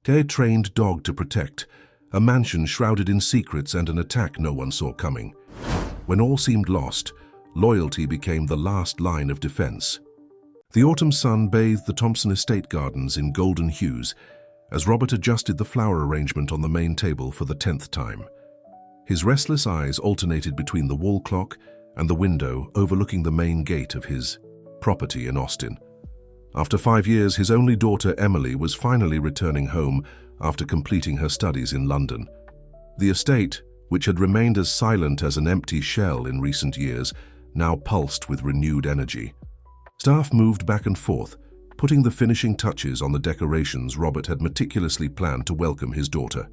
A trained dog to protect, a mansion shrouded in secrets and an attack no one saw coming. When all seemed lost, loyalty became the last line of defense. The autumn sun bathed the Thompson estate gardens in golden hues as Robert adjusted the flower arrangement on the main table for the 10th time. His restless eyes alternated between the wall clock and the window overlooking the main gate of his property in Austin. After 5 years, his only daughter Emily was finally returning home after completing her studies in London. The estate, which had remained as silent as an empty shell in recent years, now pulsed with renewed energy. Staff moved back and forth, putting the finishing touches on the decorations Robert had meticulously planned to welcome his daughter.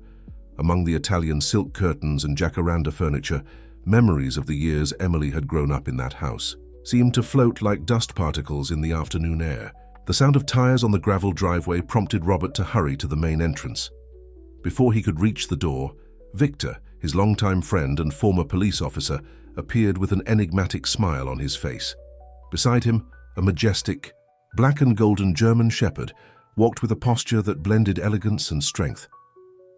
Among the Italian silk curtains and jacaranda furniture, memories of the years Emily had grown up in that house seemed to float like dust particles in the afternoon air. The sound of tires on the gravel driveway prompted Robert to hurry to the main entrance. Before he could reach the door, Victor, his longtime friend and former police officer, appeared with an enigmatic smile on his face. Beside him, a majestic, black and golden German shepherd walked with a posture that blended elegance and strength.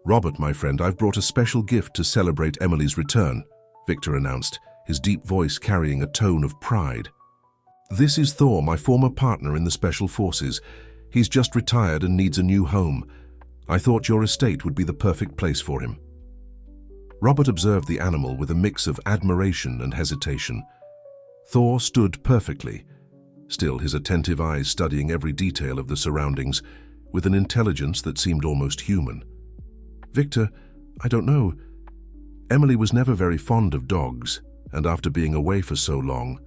"Robert, my friend, I've brought a special gift to celebrate Emily's return," Victor announced, his deep voice carrying a tone of pride. "This is Thor, my former partner in the Special Forces. He's just retired and needs a new home. I thought your estate would be the perfect place for him." Robert observed the animal with a mix of admiration and hesitation. Thor stood perfectly, still his attentive eyes studying every detail of the surroundings with an intelligence that seemed almost human. "Victor, I don't know. Emily was never very fond of dogs, and after being away for so long—"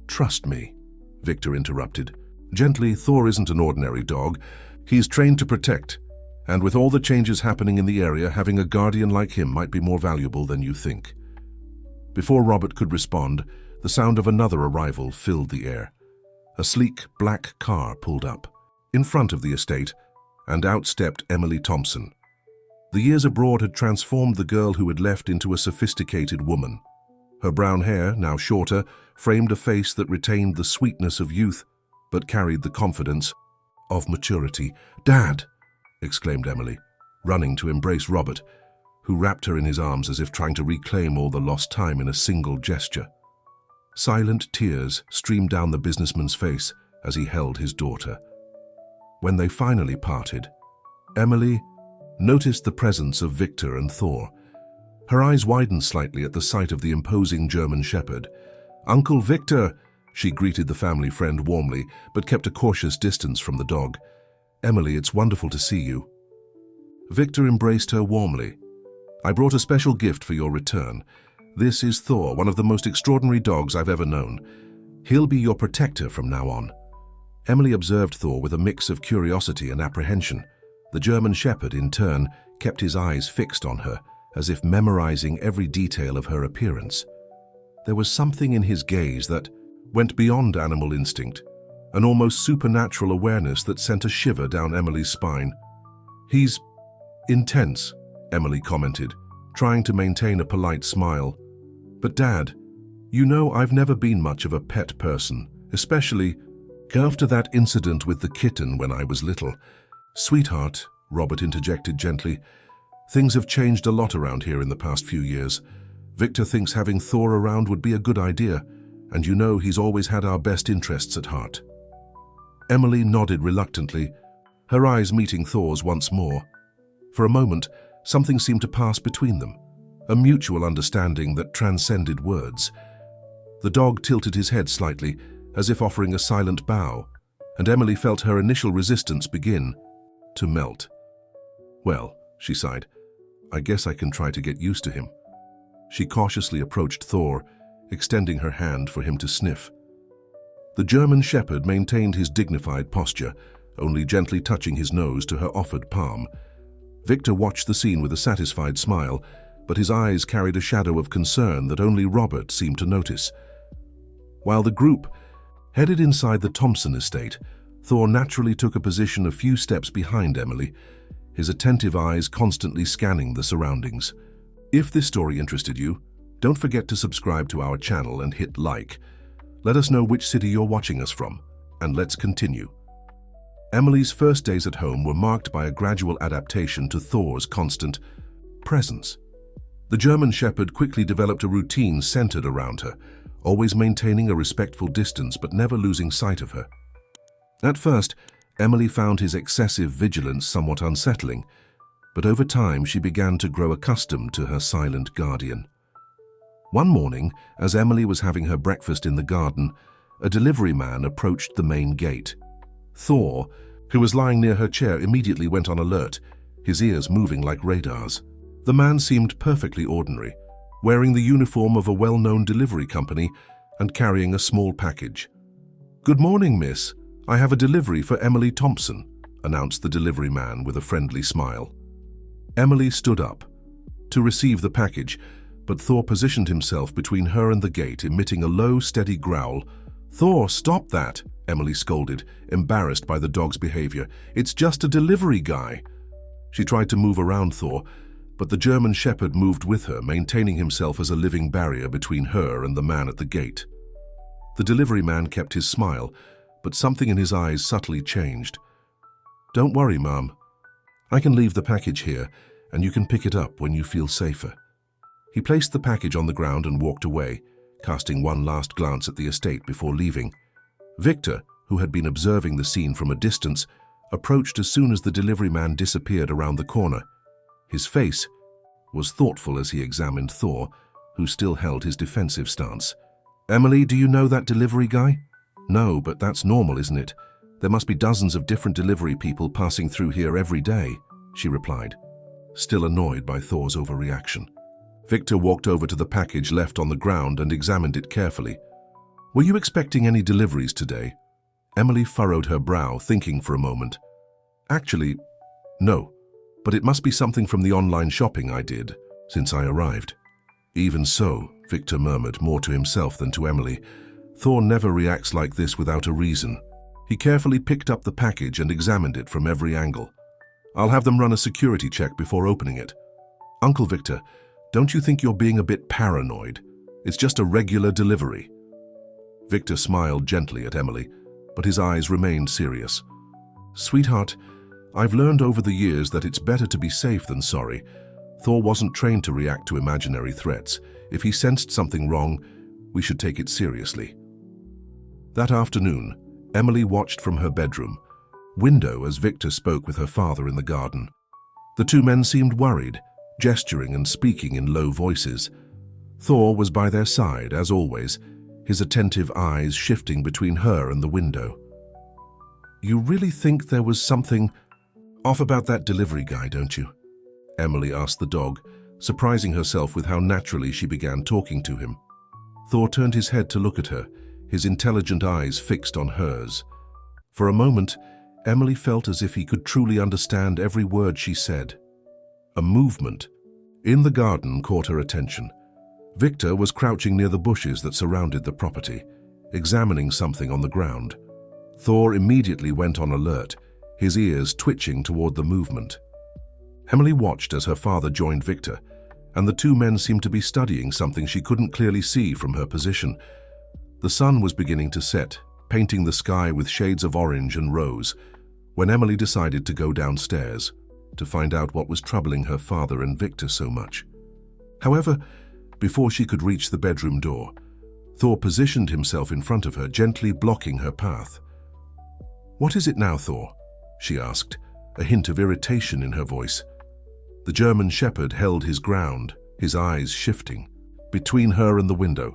"Trust me," Victor interrupted. Gently, Thor isn't an ordinary dog. He's trained to protect, and with all the changes happening in the area, having a guardian like him might be more valuable than you think. Before Robert could respond, the sound of another arrival filled the air. A sleek, black car pulled up in front of the estate, and out stepped Emily Thompson. The years abroad had transformed the girl who had left into a sophisticated woman. Her brown hair, now shorter, framed a face that retained the sweetness of youth, but carried the confidence of maturity. "Dad!" exclaimed Emily, running to embrace Robert, who wrapped her in his arms as if trying to reclaim all the lost time in a single gesture. Silent tears streamed down the businessman's face as he held his daughter. When they finally parted, Emily noticed the presence of Victor and Thor. Her eyes widened slightly at the sight of the imposing German shepherd. "Uncle Victor!" She greeted the family friend warmly, but kept a cautious distance from the dog. "Emily, it's wonderful to see you." Victor embraced her warmly. "I brought a special gift for your return. This is Thor, one of the most extraordinary dogs I've ever known. He'll be your protector from now on." Emily observed Thor with a mix of curiosity and apprehension. The German shepherd, in turn, kept his eyes fixed on her, as if memorizing every detail of her appearance. There was something in his gaze that went beyond animal instinct, an almost supernatural awareness that sent a shiver down Emily's spine. "He's intense," Emily commented, trying to maintain a polite smile. "But Dad, you know I've never been much of a pet person, especially after that incident with the kitten when I was little." "Sweetheart," Robert interjected gently, "things have changed a lot around here in the past few years. Victor thinks having Thor around would be a good idea, and you know he's always had our best interests at heart." Emily nodded reluctantly, her eyes meeting Thor's once more. For a moment, something seemed to pass between them, a mutual understanding that transcended words. The dog tilted his head slightly, as if offering a silent bow, and Emily felt her initial resistance begin to melt. "Well," she sighed, "I guess I can try to get used to him." She cautiously approached Thor, extending her hand for him to sniff. The German shepherd maintained his dignified posture, only gently touching his nose to her offered palm. Victor watched the scene with a satisfied smile, but his eyes carried a shadow of concern that only Robert seemed to notice. While the group headed inside the Thompson estate, Thor naturally took a position a few steps behind Emily, his attentive eyes constantly scanning the surroundings. If this story interested you, don't forget to subscribe to our channel and hit like. Let us know which city you're watching us from, and let's continue. Emily's first days at home were marked by a gradual adaptation to Thor's constant presence. The German Shepherd quickly developed a routine centered around her, always maintaining a respectful distance but never losing sight of her. At first, Emily found his excessive vigilance somewhat unsettling, but over time she began to grow accustomed to her silent guardian. One morning, as Emily was having her breakfast in the garden, a delivery man approached the main gate. Thor, who was lying near her chair, immediately went on alert, his ears moving like radars. The man seemed perfectly ordinary, wearing the uniform of a well-known delivery company and carrying a small package. "Good morning, miss. I have a delivery for Emily Thompson," announced the delivery man with a friendly smile. Emily stood up to receive the package, but Thor positioned himself between her and the gate, emitting a low, steady growl. "Thor, stop that," Emily scolded, embarrassed by the dog's behavior. "It's just a delivery guy." She tried to move around Thor, but the German Shepherd moved with her, maintaining himself as a living barrier between her and the man at the gate. The delivery man kept his smile, but something in his eyes subtly changed. "Don't worry, Mum. I can leave the package here, and you can pick it up when you feel safer." He placed the package on the ground and walked away, casting one last glance at the estate before leaving. Victor, who had been observing the scene from a distance, approached as soon as the delivery man disappeared around the corner. His face was thoughtful as he examined Thor, who still held his defensive stance. "Emily, do you know that delivery guy?" "No, but that's normal, isn't it? There must be dozens of different delivery people passing through here every day," she replied, still annoyed by Thor's overreaction. Victor walked over to the package left on the ground and examined it carefully. "Were you expecting any deliveries today?" Emily furrowed her brow, thinking for a moment. "Actually, no, but it must be something from the online shopping I did since I arrived." "Even so," Victor murmured, more to himself than to Emily. "Thor never reacts like this without a reason." He carefully picked up the package and examined it from every angle. "I'll have them run a security check before opening it." "Uncle Victor, don't you think you're being a bit paranoid? It's just a regular delivery." Victor smiled gently at Emily, but his eyes remained serious. "Sweetheart, I've learned over the years that it's better to be safe than sorry. Thor wasn't trained to react to imaginary threats. If he sensed something wrong, we should take it seriously." That afternoon, Emily watched from her bedroom window as Victor spoke with her father in the garden. The two men seemed worried, gesturing and speaking in low voices. Thor was by their side, as always, his attentive eyes shifting between her and the window. "You really think there was something off about that delivery guy, don't you?" Emily asked the dog, surprising herself with how naturally she began talking to him. Thor turned his head to look at her, his intelligent eyes fixed on hers. For a moment, Emily felt as if he could truly understand every word she said. A movement in the garden caught her attention. Victor was crouching near the bushes that surrounded the property, examining something on the ground. Thor immediately went on alert, his ears twitching toward the movement. Emily watched as her father joined Victor, and the two men seemed to be studying something she couldn't clearly see from her position. The sun was beginning to set, painting the sky with shades of orange and rose, when Emily decided to go downstairs to find out what was troubling her father and Victor so much. However, before she could reach the bedroom door, Thor positioned himself in front of her, gently blocking her path. "What is it now, Thor?" she asked, a hint of irritation in her voice. The German Shepherd held his ground, his eyes shifting between her and the window.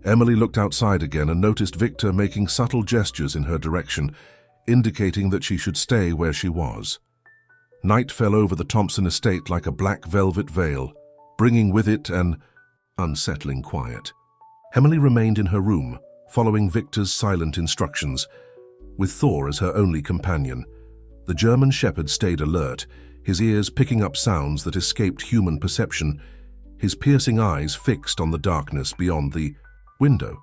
Emily looked outside again and noticed Victor making subtle gestures in her direction, indicating that she should stay where she was. Night fell over the Thompson estate like a black velvet veil, bringing with it an unsettling quiet. Emily remained in her room, following Victor's silent instructions, with Thor as her only companion. The German Shepherd stayed alert, his ears picking up sounds that escaped human perception, his piercing eyes fixed on the darkness beyond the window.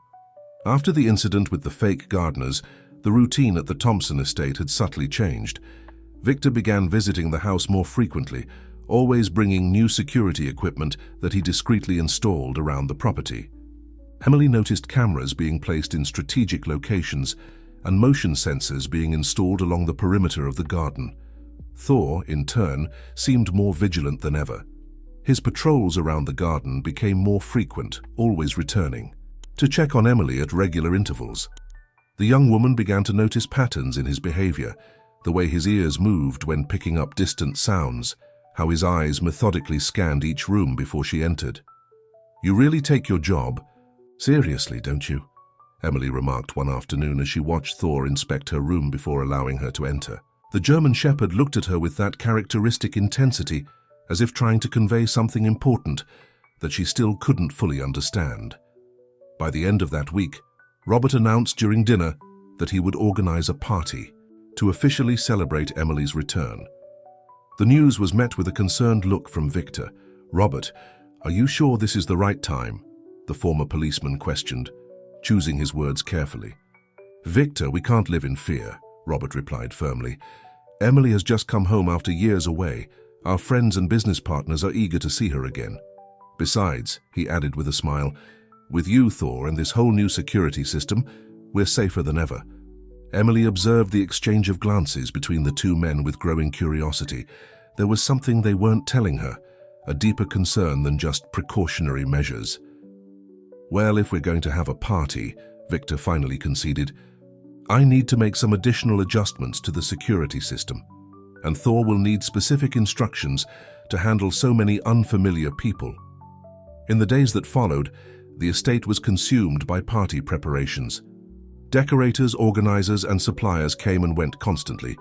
After the incident with the fake gardeners, the routine at the Thompson estate had subtly changed. Victor began visiting the house more frequently, always bringing new security equipment that he discreetly installed around the property. Emily noticed cameras being placed in strategic locations, and motion sensors being installed along the perimeter of the garden. Thor, in turn, seemed more vigilant than ever. His patrols around the garden became more frequent, always returning, to check on Emily at regular intervals. The young woman began to notice patterns in his behavior, the way his ears moved when picking up distant sounds, how his eyes methodically scanned each room before she entered. "You really take your job seriously, don't you?" Emily remarked one afternoon as she watched Thor inspect her room before allowing her to enter. The German Shepherd looked at her with that characteristic intensity, as if trying to convey something important that she still couldn't fully understand. By the end of that week, Robert announced during dinner that he would organize a party to officially celebrate Emily's return. The news was met with a concerned look from Victor. "Robert, are you sure this is the right time?" the former policeman questioned, choosing his words carefully. "Victor, we can't live in fear," Robert replied firmly. "Emily has just come home after years away. Our friends and business partners are eager to see her again. Besides," he added with a smile, "with you, Thor, and this whole new security system, we're safer than ever." Emily observed the exchange of glances between the two men with growing curiosity. There was something they weren't telling her, a deeper concern than just precautionary measures. "Well, if we're going to have a party," Victor finally conceded, "I need to make some additional adjustments to the security system, and Thor will need specific instructions to handle so many unfamiliar people." In the days that followed, the estate was consumed by party preparations. Decorators, organizers, and suppliers came and went constantly,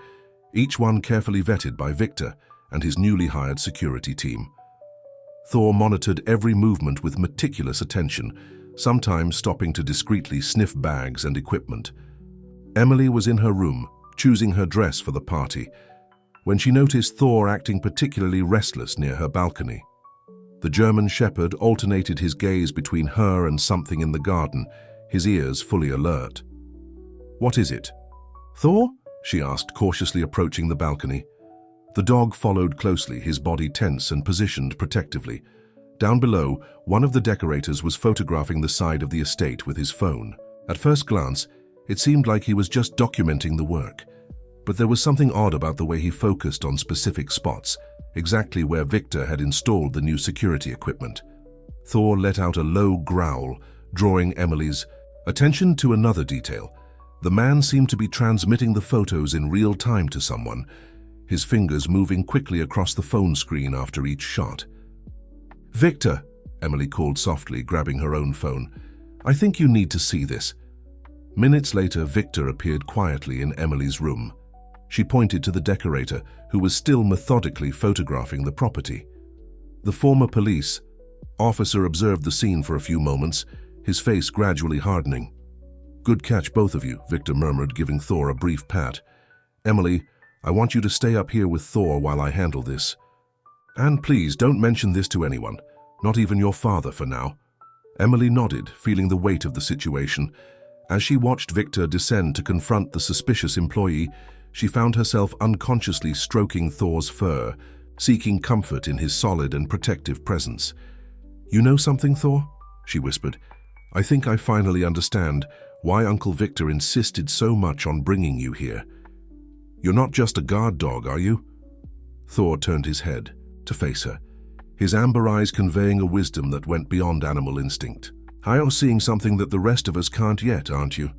each one carefully vetted by Victor and his newly hired security team. Thor monitored every movement with meticulous attention, sometimes stopping to discreetly sniff bags and equipment. Emily was in her room, choosing her dress for the party, when she noticed Thor acting particularly restless near her balcony. The German Shepherd alternated his gaze between her and something in the garden, his ears fully alert. "What is it?" "Thor?" she asked, cautiously approaching the balcony. The dog followed closely, his body tense and positioned protectively. Down below, one of the decorators was photographing the side of the estate with his phone. At first glance, it seemed like he was just documenting the work, but there was something odd about the way he focused on specific spots, exactly where Victor had installed the new security equipment. Thor let out a low growl, drawing Emily's attention to another detail. The man seemed to be transmitting the photos in real time to someone, his fingers moving quickly across the phone screen after each shot. "Victor," Emily called softly, grabbing her own phone, "I think you need to see this." Minutes later, Victor appeared quietly in Emily's room. She pointed to the decorator, who was still methodically photographing the property. The former police officer observed the scene for a few moments, his face gradually hardening. "Good catch, both of you," Victor murmured, giving Thor a brief pat. "Emily, I want you to stay up here with Thor while I handle this. And please don't mention this to anyone, not even your father for now." Emily nodded, feeling the weight of the situation. As she watched Victor descend to confront the suspicious employee, she found herself unconsciously stroking Thor's fur, seeking comfort in his solid and protective presence. "You know something, Thor?" she whispered. "I think I finally understand why Uncle Victor insisted so much on bringing you here. You're not just a guard dog, are you?" Thor turned his head to face her, his amber eyes conveying a wisdom that went beyond animal instinct. "You're seeing something that the rest of us can't yet, aren't you?"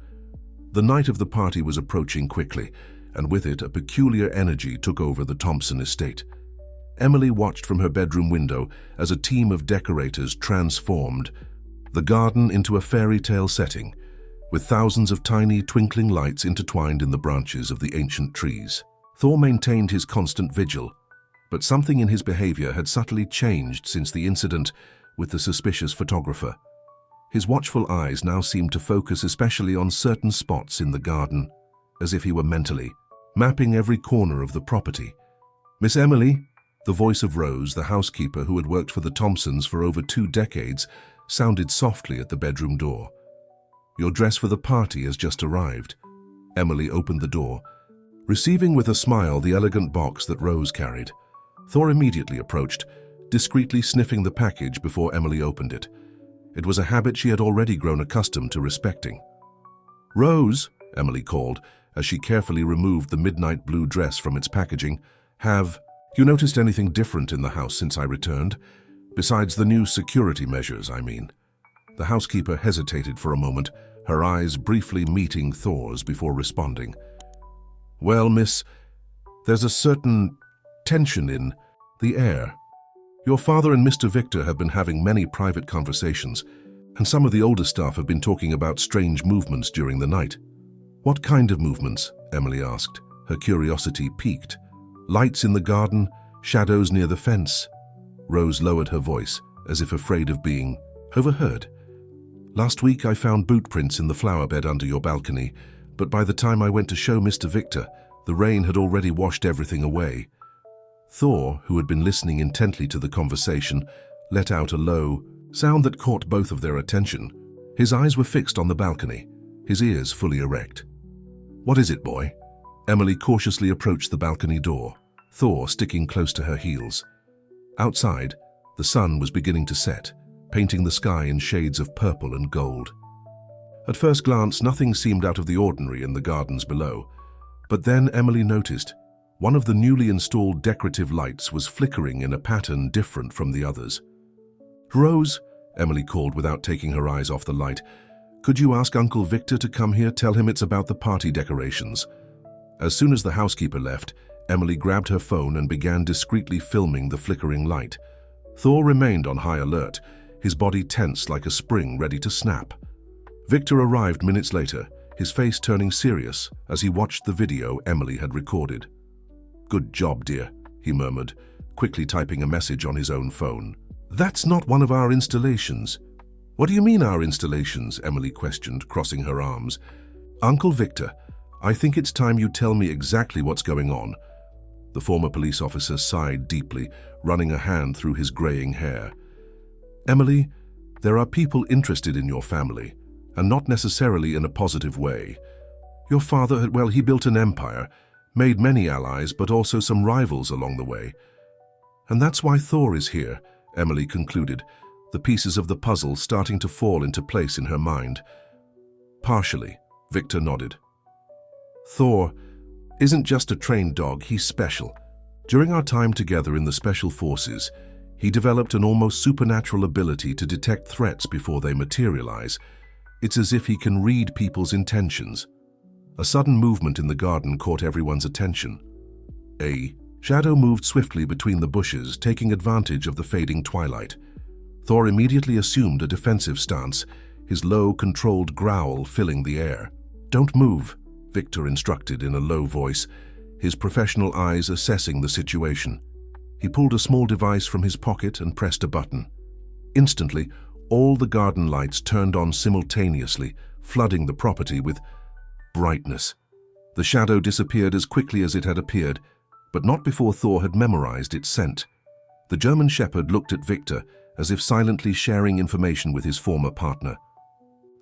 The night of the party was approaching quickly, and with it a peculiar energy took over the Thompson estate. Emily watched from her bedroom window as a team of decorators transformed the garden into a fairy tale setting, with thousands of tiny twinkling lights intertwined in the branches of the ancient trees. Thor maintained his constant vigil, but something in his behavior had subtly changed since the incident with the suspicious photographer. His watchful eyes now seemed to focus especially on certain spots in the garden, as if he were mentally mapping every corner of the property. "Miss Emily," the voice of Rose, the housekeeper who had worked for the Thompsons for over 2 decades, sounded softly at the bedroom door. "Your dress for the party has just arrived." Emily opened the door, receiving with a smile the elegant box that Rose carried. Thor immediately approached, discreetly sniffing the package before Emily opened it. It was a habit she had already grown accustomed to respecting. "Rose," Emily called, as she carefully removed the midnight blue dress from its packaging. Have you noticed anything different in the house since I returned? Besides the new security measures, I mean. The housekeeper hesitated for a moment, her eyes briefly meeting Thor's before responding. Well, miss, there's a certain tension in the air. Your father and Mr. Victor have been having many private conversations, and some of the older staff have been talking about strange movements during the night. What kind of movements? Emily asked, her curiosity piqued. Lights in the garden, shadows near the fence. Rose lowered her voice, as if afraid of being overheard. Last week I found boot prints in the flower bed under your balcony, but by the time I went to show Mr. Victor, the rain had already washed everything away. Thor, who had been listening intently to the conversation, let out a low sound that caught both of their attention. His eyes were fixed on the balcony, his ears fully erect. What is it, boy? Emily cautiously approached the balcony door, Thor sticking close to her heels. Outside, the sun was beginning to set, painting the sky in shades of purple and gold. At first glance, nothing seemed out of the ordinary in the gardens below, but then Emily noticed one of the newly installed decorative lights was flickering in a pattern different from the others. Rose, Emily called without taking her eyes off the light, could you ask Uncle Victor to come here? Tell him it's about the party decorations. As soon as the housekeeper left, Emily grabbed her phone and began discreetly filming the flickering light. Thor remained on high alert, his body tense like a spring ready to snap. Victor arrived minutes later, his face turning serious as he watched the video Emily had recorded. Good job, dear, he murmured, quickly typing a message on his own phone. That's not one of our installations. What do you mean our installations? Emily questioned, crossing her arms. Uncle Victor, I think it's time you tell me exactly what's going on. The former police officer sighed deeply, running a hand through his graying hair. Emily, there are people interested in your family, and not necessarily in a positive way. Your father, well, he built an empire, made many allies, but also some rivals along the way. And that's why Thor is here, Emily concluded, the pieces of the puzzle starting to fall into place in her mind. Partially, Victor nodded. Thor isn't just a trained dog, he's special. During our time together in the Special Forces, he developed an almost supernatural ability to detect threats before they materialize. It's as if he can read people's intentions. A sudden movement in the garden caught everyone's attention. A shadow moved swiftly between the bushes, taking advantage of the fading twilight. Thor immediately assumed a defensive stance, his low, controlled growl filling the air. Don't move, Victor instructed in a low voice, his professional eyes assessing the situation. He pulled a small device from his pocket and pressed a button. Instantly, all the garden lights turned on simultaneously, flooding the property with brightness. The shadow disappeared as quickly as it had appeared, but not before Thor had memorized its scent. The German Shepherd looked at Victor, as if silently sharing information with his former partner.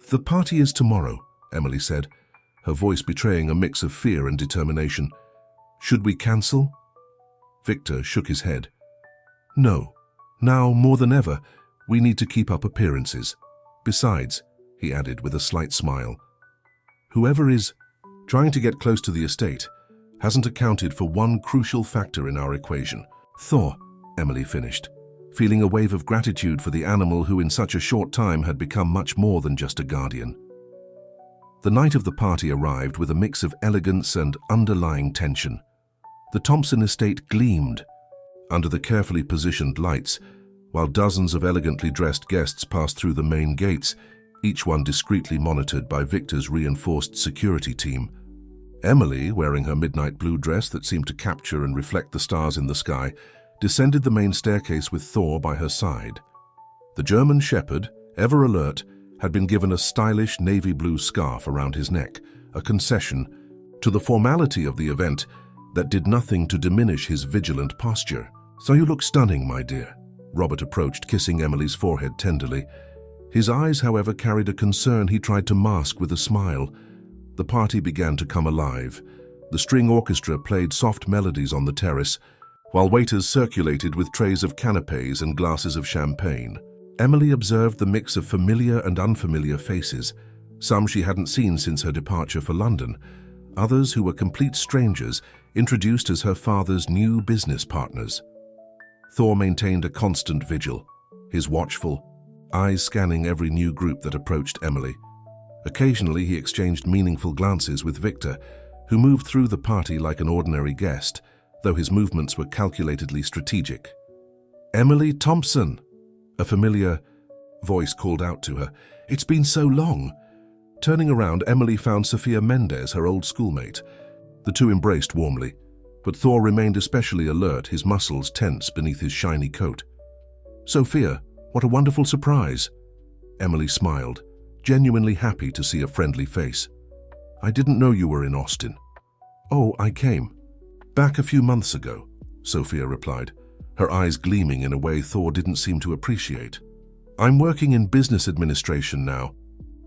The party is tomorrow, Emily said, her voice betraying a mix of fear and determination. Should we cancel? Victor shook his head. No. Now, more than ever, we need to keep up appearances. Besides, he added with a slight smile, whoever is trying to get close to the estate hasn't accounted for one crucial factor in our equation. Thor, Emily finished, feeling a wave of gratitude for the animal who in such a short time had become much more than just a guardian. The night of the party arrived with a mix of elegance and underlying tension. The Thompson estate gleamed under the carefully positioned lights, while dozens of elegantly dressed guests passed through the main gates, each one discreetly monitored by Victor's reinforced security team. Emily, wearing her midnight blue dress that seemed to capture and reflect the stars in the sky, descended the main staircase with Thor by her side. The German Shepherd, ever alert, had been given a stylish navy blue scarf around his neck, a concession to the formality of the event that did nothing to diminish his vigilant posture. So you look stunning, my dear. Robert approached, kissing Emily's forehead tenderly. His eyes, however, carried a concern he tried to mask with a smile. The party began to come alive. The string orchestra played soft melodies on the terrace, while waiters circulated with trays of canapes and glasses of champagne. Emily observed the mix of familiar and unfamiliar faces, Some she hadn't seen since her departure for London. Others, who were complete strangers, introduced as her father's new business partners. Thor maintained a constant vigil, his watchful, eyes scanning every new group that approached Emily. Occasionally he exchanged meaningful glances with Victor, who moved through the party like an ordinary guest, though his movements were calculatedly strategic. "Emily Thompson!" A familiar voice called out to her. "It's been so long!" Turning around, Emily found Sophia Mendez, her old schoolmate. The two embraced warmly, but Thor remained especially alert, his muscles tense beneath his shiny coat. "Sophia, what a wonderful surprise!" Emily smiled, genuinely happy to see a friendly face. "I didn't know you were in Austin." "Oh, I came back a few months ago," Sophia replied, her eyes gleaming in a way Thor didn't seem to appreciate. "I'm working in business administration now.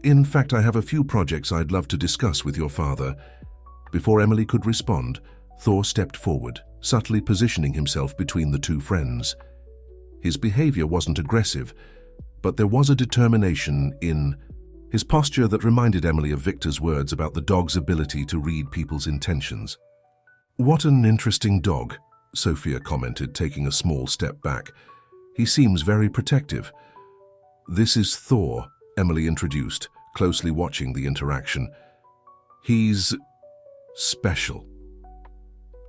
In fact, I have a few projects I'd love to discuss with your father." Before Emily could respond, Thor stepped forward, subtly positioning himself between the two friends. His behavior wasn't aggressive, but there was a determination in his posture that reminded Emily of Victor's words about the dog's ability to read people's intentions. "What an interesting dog," Sophia commented, taking a small step back. "He seems very protective." "This is Thor," Emily introduced, closely watching the interaction. "He's special."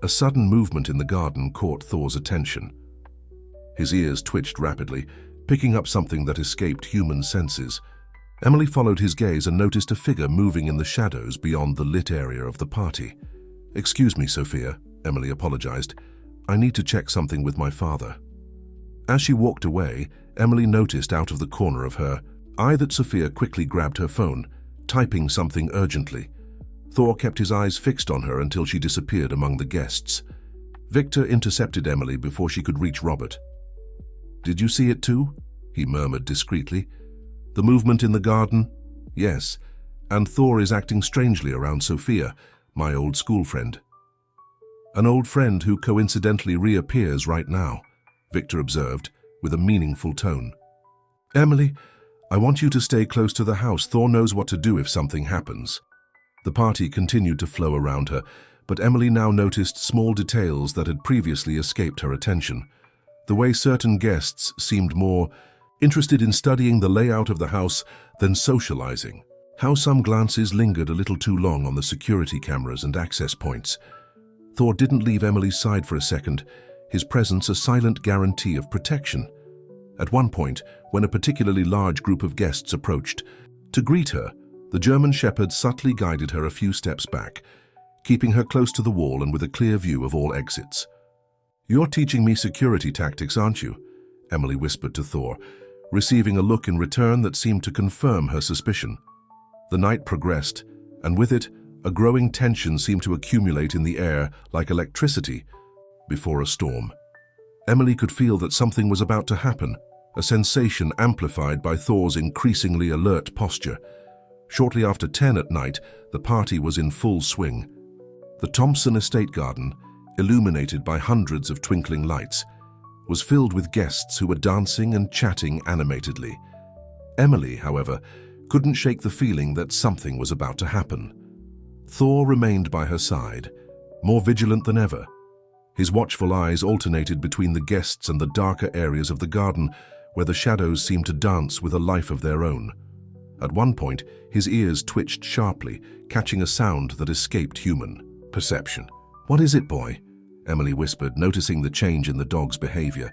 A sudden movement in the garden caught Thor's attention. His ears twitched rapidly, picking up something that escaped human senses. Emily followed his gaze and noticed a figure moving in the shadows beyond the lit area of the party. "Excuse me, Sophia," Emily apologized. "I need to check something with my father." As she walked away, Emily noticed out of the corner of her eye that Sophia quickly grabbed her phone, typing something urgently. Thor kept his eyes fixed on her until she disappeared among the guests. Victor intercepted Emily before she could reach Robert. "Did you see it too?" he murmured discreetly. "The movement in the garden?" "Yes, and Thor is acting strangely around Sophia, my old school friend." "An old friend who coincidentally reappears right now," Victor observed, with a meaningful tone. "Emily, I want you to stay close to the house. Thor knows what to do if something happens." The party continued to flow around her, but Emily now noticed small details that had previously escaped her attention. The way certain guests seemed more interested in studying the layout of the house than socializing. How some glances lingered a little too long on the security cameras and access points. Thor didn't leave Emily's side for a second, his presence a silent guarantee of protection. At one point, when a particularly large group of guests approached, to greet her, the German Shepherd subtly guided her a few steps back, keeping her close to the wall and with a clear view of all exits. "You're teaching me security tactics, aren't you?" Emily whispered to Thor, receiving a look in return that seemed to confirm her suspicion. The night progressed, and with it, a growing tension seemed to accumulate in the air like electricity before a storm. Emily could feel that something was about to happen, a sensation amplified by Thor's increasingly alert posture. Shortly after 10 at night, the party was in full swing. The Thompson estate garden, illuminated by hundreds of twinkling lights, was filled with guests who were dancing and chatting animatedly. Emily, however, couldn't shake the feeling that something was about to happen. Thor remained by her side, more vigilant than ever. His watchful eyes alternated between the guests and the darker areas of the garden, where the shadows seemed to dance with a life of their own. At one point, his ears twitched sharply, catching a sound that escaped human perception. "What is it, boy?" Emily whispered, noticing the change in the dog's behavior.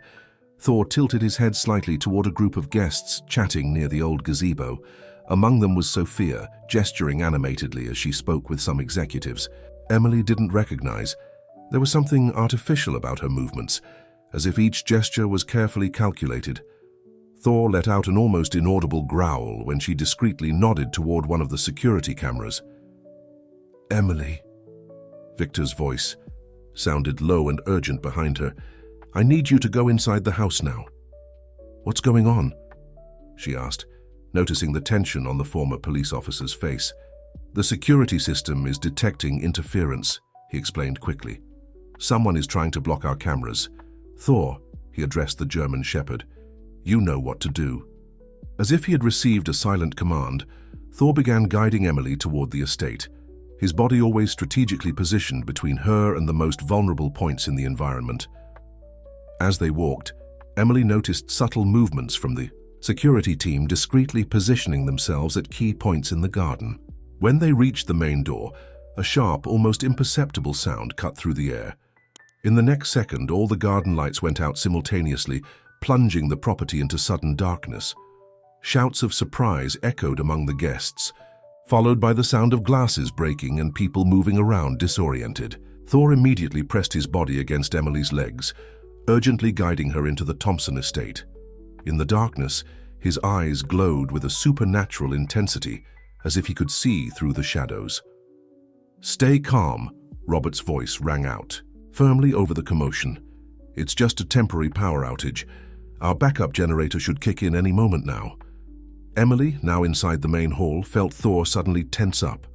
Thor tilted his head slightly toward a group of guests chatting near the old gazebo. Among them was Sophia, gesturing animatedly as she spoke with some executives. Emily didn't recognize. There was something artificial about her movements, as if each gesture was carefully calculated. Thor let out an almost inaudible growl when she discreetly nodded toward one of the security cameras. "Emily," Victor's voice sounded low and urgent behind her. "I need you to go inside the house now." "What's going on?" she asked, noticing the tension on the former police officer's face. "The security system is detecting interference," he explained quickly. "Someone is trying to block our cameras." "Thor," he addressed the German Shepherd, "you know what to do." As if he had received a silent command, Thor began guiding Emily toward the estate, his body always strategically positioned between her and the most vulnerable points in the environment. As they walked, Emily noticed subtle movements from the security team discreetly positioning themselves at key points in the garden. When they reached the main door, a sharp, almost imperceptible sound cut through the air. In the next second, all the garden lights went out simultaneously, plunging the property into sudden darkness. Shouts of surprise echoed among the guests, followed by the sound of glasses breaking and people moving around disoriented. Thor immediately pressed his body against Emily's legs, urgently guiding her into the Thompson estate. In the darkness, his eyes glowed with a supernatural intensity, as if he could see through the shadows. "Stay calm," Robert's voice rang out, firmly over the commotion. "It's just a temporary power outage. Our backup generator should kick in any moment now." Emily, now inside the main hall, felt Thor suddenly tense up.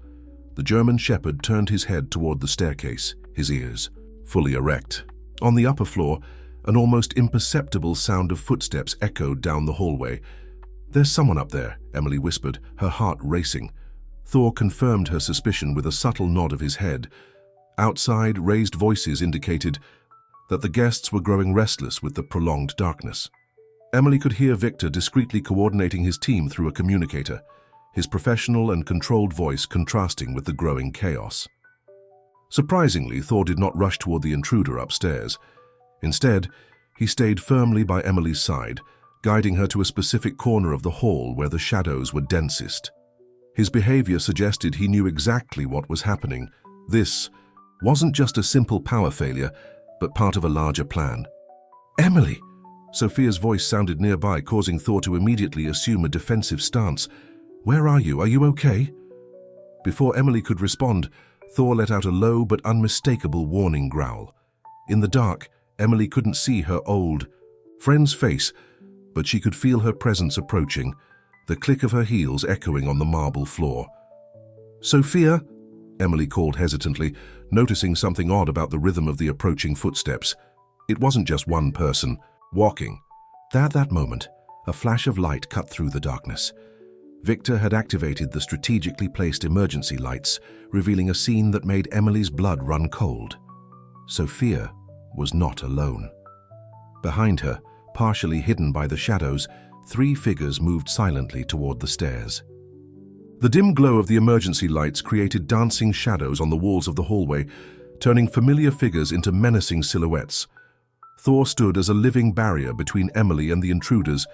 The German shepherd turned his head toward the staircase, his ears fully erect. On the upper floor, an almost imperceptible sound of footsteps echoed down the hallway. "There's someone up there," Emily whispered, her heart racing. Thor confirmed her suspicion with a subtle nod of his head. Outside, raised voices indicated that the guests were growing restless with the prolonged darkness. Emily could hear Victor discreetly coordinating his team through a communicator, his professional and controlled voice contrasting with the growing chaos. Surprisingly, Thor did not rush toward the intruder upstairs. Instead, he stayed firmly by Emily's side, guiding her to a specific corner of the hall where the shadows were densest. His behavior suggested he knew exactly what was happening. This wasn't just a simple power failure, but part of a larger plan. "Emily!" Sophia's voice sounded nearby, causing Thor to immediately assume a defensive stance. "Where are you? Are you okay?" Before Emily could respond, Thor let out a low but unmistakable warning growl. In the dark, Emily couldn't see her old friend's face, but she could feel her presence approaching, the click of her heels echoing on the marble floor. "Sophia?" Emily called hesitantly, noticing something odd about the rhythm of the approaching footsteps. It wasn't just one person walking. At that moment, a flash of light cut through the darkness. Victor had activated the strategically placed emergency lights, revealing a scene that made Emily's blood run cold. Sophia was not alone. Behind her, partially hidden by the shadows, 3 figures moved silently toward the stairs. The dim glow of the emergency lights created dancing shadows on the walls of the hallway, turning familiar figures into menacing silhouettes. Thor stood as a living barrier between Emily and the intruders,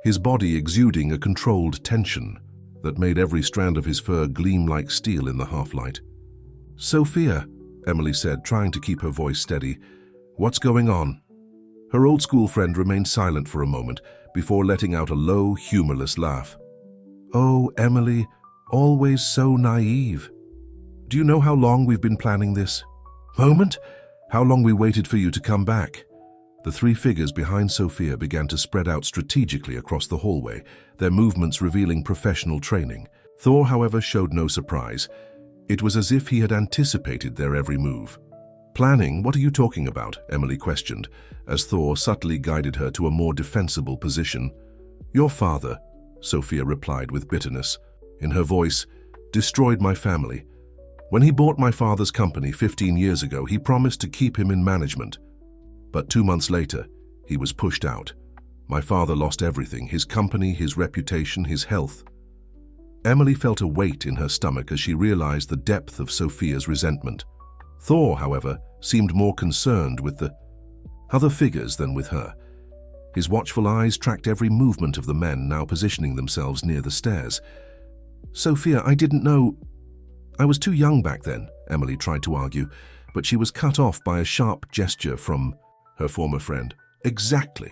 his body exuding a controlled tension that made every strand of his fur gleam like steel in the half-light. "Sophia," Emily said, trying to keep her voice steady. "What's going on?" Her old school friend remained silent for a moment before letting out a low, humorless laugh. "Oh, Emily, always so naive. Do you know how long we've been planning this moment? How long we waited for you to come back?" The 3 figures behind Sophia began to spread out strategically across the hallway, their movements revealing professional training. Thor, however, showed no surprise. It was as if he had anticipated their every move. "Planning? What are you talking about?" Emily questioned, as Thor subtly guided her to a more defensible position. "Your father," Sophia replied with bitterness. In her voice, "destroyed my family. When he bought my father's company 15 years ago, he promised to keep him in management. But 2 months later, he was pushed out. My father lost everything, his company, his reputation, his health." Emily felt a weight in her stomach as she realized the depth of Sophia's resentment. Thor, however, seemed more concerned with the other figures than with her. His watchful eyes tracked every movement of the men now positioning themselves near the stairs. "Sophia, I didn't know. I was too young back then," Emily tried to argue, but she was cut off by a sharp gesture from her former friend. "Exactly.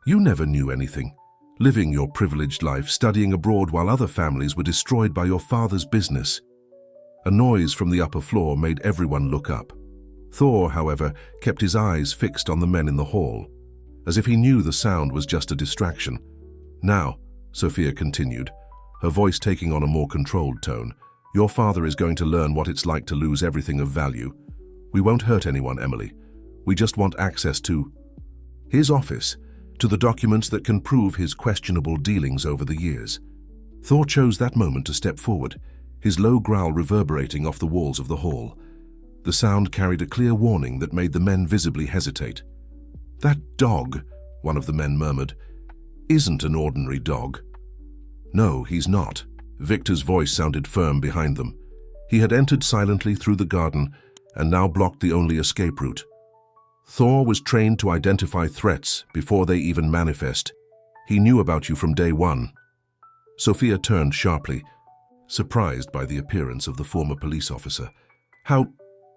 You never knew anything. Living your privileged life, studying abroad while other families were destroyed by your father's business." A noise from the upper floor made everyone look up. Thor, however, kept his eyes fixed on the men in the hall, as if he knew the sound was just a distraction. "Now," Sophia continued, her voice taking on a more controlled tone, "your father is going to learn what it's like to lose everything of value. We won't hurt anyone, Emily. We just want access to his office, to the documents that can prove his questionable dealings over the years." Thor chose that moment to step forward, his low growl reverberating off the walls of the hall. The sound carried a clear warning that made the men visibly hesitate. "That dog," one of the men murmured, "isn't an ordinary dog." "No, he's not." Victor's voice sounded firm behind them. He had entered silently through the garden and now blocked the only escape route. "Thor was trained to identify threats before they even manifest. He knew about you from day one." Sophia turned sharply, surprised by the appearance of the former police officer. "How?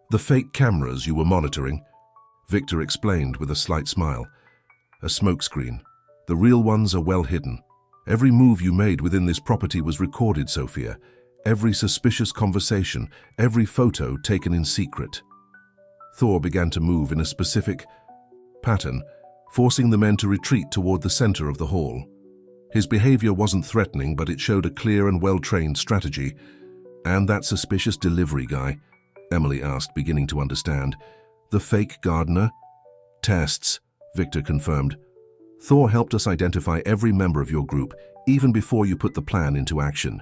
The fake cameras you were monitoring?" Victor explained with a slight smile. "A smokescreen. The real ones are well hidden. Every move you made within this property was recorded, Sophia. Every suspicious conversation, every photo taken in secret." Thor began to move in a specific pattern, forcing the men to retreat toward the center of the hall. His behavior wasn't threatening, but it showed a clear and well-trained strategy. "And that suspicious delivery guy?" Emily asked, beginning to understand. "The fake gardener?" "Tests," Victor confirmed. "Thor helped us identify every member of your group, even before you put the plan into action.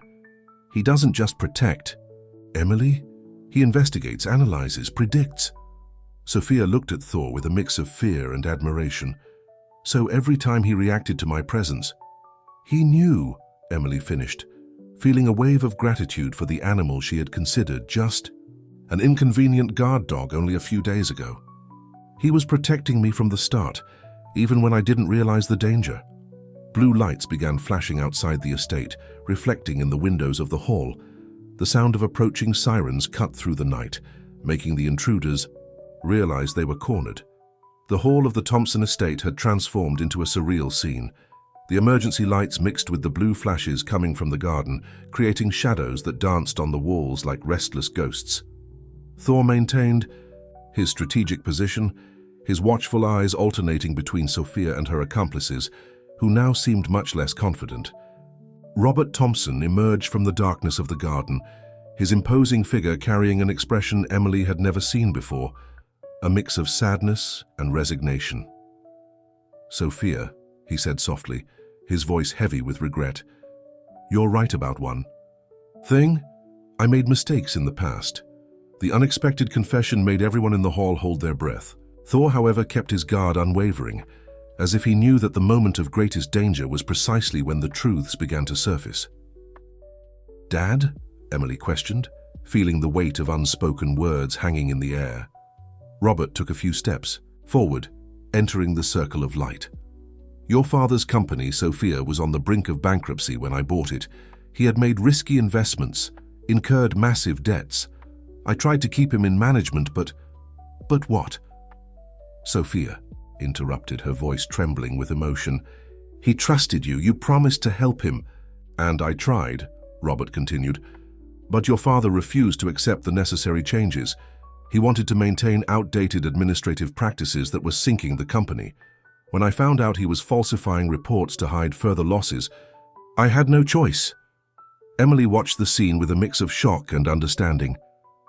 He doesn't just protect." "Emily? He investigates, analyzes, predicts." Sophia looked at Thor with a mix of fear and admiration. "So every time he reacted to my presence, he knew," Emily finished, feeling a wave of gratitude for the animal she had considered just an inconvenient guard dog only a few days ago. "He was protecting me from the start, even when I didn't realize the danger." Blue lights began flashing outside the estate, reflecting in the windows of the hall. The sound of approaching sirens cut through the night, making the intruders realize they were cornered. The hall of the Thompson estate had transformed into a surreal scene. The emergency lights mixed with the blue flashes coming from the garden, creating shadows that danced on the walls like restless ghosts. Thor maintained his strategic position, his watchful eyes alternating between Sophia and her accomplices, who now seemed much less confident. Robert Thompson emerged from the darkness of the garden, his imposing figure carrying an expression Emily had never seen before, a mix of sadness and resignation. "Sophia," he said softly, his voice heavy with regret, "you're right about one thing. I made mistakes in the past." The unexpected confession made everyone in the hall hold their breath. Thor, however, kept his guard unwavering, as if he knew that the moment of greatest danger was precisely when the truths began to surface. "Dad?" Emily questioned, feeling the weight of unspoken words hanging in the air. Robert took a few steps forward, entering the circle of light. "Your father's company, Sophia, was on the brink of bankruptcy when I bought it. He had made risky investments, incurred massive debts. I tried to keep him in management, but what?" "Sophia," interrupted, her voice trembling with emotion. "He trusted you. You promised to help him." "And I tried," Robert continued. "But your father refused to accept the necessary changes. He wanted to maintain outdated administrative practices that were sinking the company. When I found out he was falsifying reports to hide further losses, I had no choice." Emily watched the scene with a mix of shock and understanding.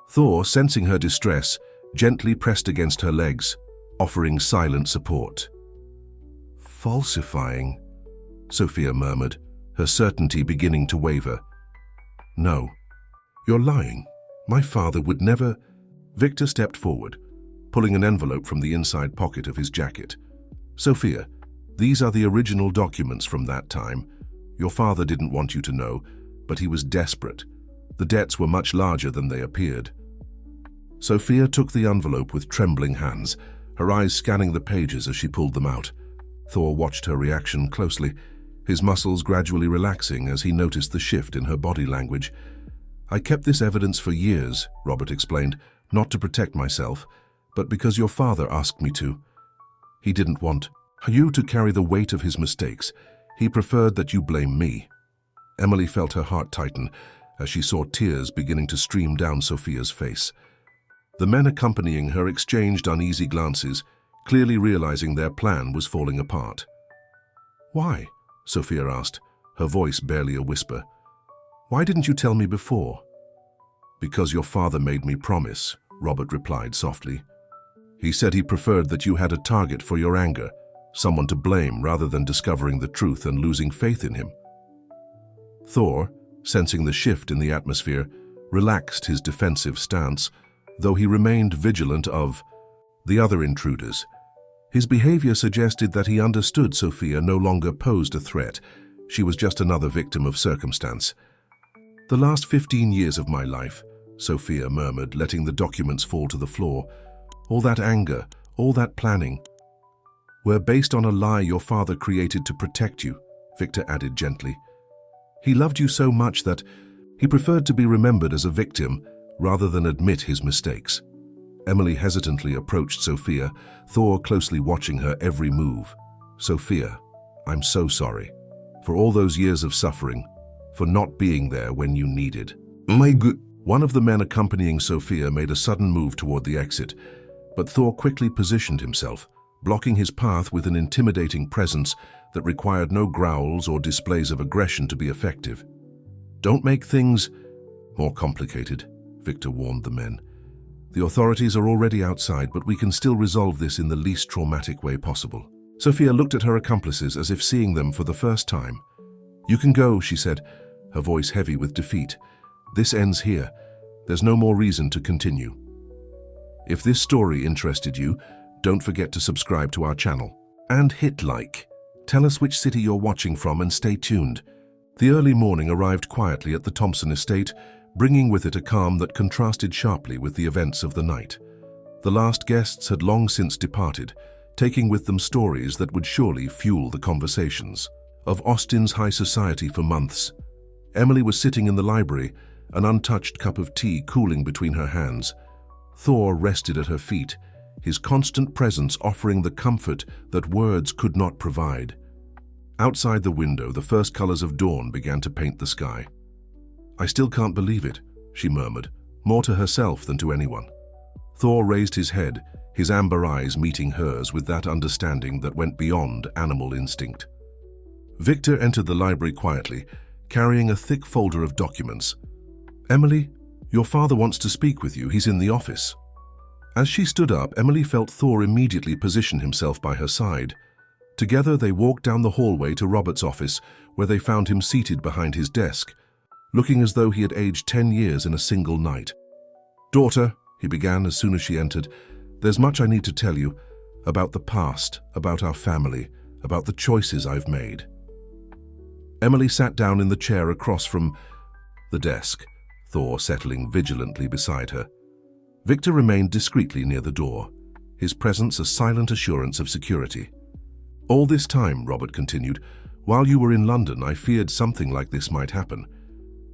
Thor, sensing her distress, gently pressed against her legs, offering silent support. "Falsifying?" Sophia murmured, her certainty beginning to waver. "No. You're lying. My father would never—" Victor stepped forward, pulling an envelope from the inside pocket of his jacket. "Sophia, these are the original documents from that time. Your father didn't want you to know, but he was desperate. The debts were much larger than they appeared." Sophia took the envelope with trembling hands, her eyes scanning the pages as she pulled them out. Thor watched her reaction closely, his muscles gradually relaxing as he noticed the shift in her body language. "I kept this evidence for years," Robert explained, "not to protect myself, but because your father asked me to. He didn't want you to carry the weight of his mistakes. He preferred that you blame me." Emily felt her heart tighten as she saw tears beginning to stream down Sophia's face. The men accompanying her exchanged uneasy glances, clearly realizing their plan was falling apart. "Why?" Sophia asked, her voice barely a whisper. "Why didn't you tell me before?" "Because your father made me promise," Robert replied softly. "He said he preferred that you had a target for your anger, someone to blame rather than discovering the truth and losing faith in him." Thor, sensing the shift in the atmosphere, relaxed his defensive stance, though he remained vigilant of the other intruders. His behavior suggested that he understood Sophia no longer posed a threat. She was just another victim of circumstance. "The last 15 years of my life," Sophia murmured, letting the documents fall to the floor. "All that anger, all that planning, were based on a lie your father created to protect you," Victor added gently. "He loved you so much that he preferred to be remembered as a victim rather than admit his mistakes." Emily hesitantly approached Sophia, Thor closely watching her every move. "Sophia, I'm so sorry. For all those years of suffering, for not being there when you needed." "My good..." One of the men accompanying Sophia made a sudden move toward the exit, but Thor quickly positioned himself, blocking his path with an intimidating presence that required no growls or displays of aggression to be effective. "Don't make things more complicated," Victor warned the men. "The authorities are already outside, but we can still resolve this in the least traumatic way possible." Sophia looked at her accomplices as if seeing them for the first time. "You can go," she said, her voice heavy with defeat. "This ends here. There's no more reason to continue." If this story interested you, don't forget to subscribe to our channel and hit like. Tell us which city you're watching from and stay tuned. The early morning arrived quietly at the Thompson estate, bringing with it a calm that contrasted sharply with the events of the night. The last guests had long since departed, taking with them stories that would surely fuel the conversations of Austin's high society for months. Emily was sitting in the library, an untouched cup of tea cooling between her hands. Thor rested at her feet, his constant presence offering the comfort that words could not provide. Outside the window, the first colors of dawn began to paint the sky. "I still can't believe it," she murmured, more to herself than to anyone. Thor raised his head, his amber eyes meeting hers with that understanding that went beyond animal instinct. Victor entered the library quietly, carrying a thick folder of documents. "Emily, your father wants to speak with you. He's in the office." As she stood up, Emily felt Thor immediately position himself by her side. Together, they walked down the hallway to Robert's office, where they found him seated behind his desk, looking as though he had aged 10 years in a single night. "Daughter," he began as soon as she entered, "there's much I need to tell you about the past, about our family, about the choices I've made." Emily sat down in the chair across from the desk, Thor settling vigilantly beside her. Victor remained discreetly near the door, his presence a silent assurance of security. "All this time," Robert continued, "while you were in London, I feared something like this might happen.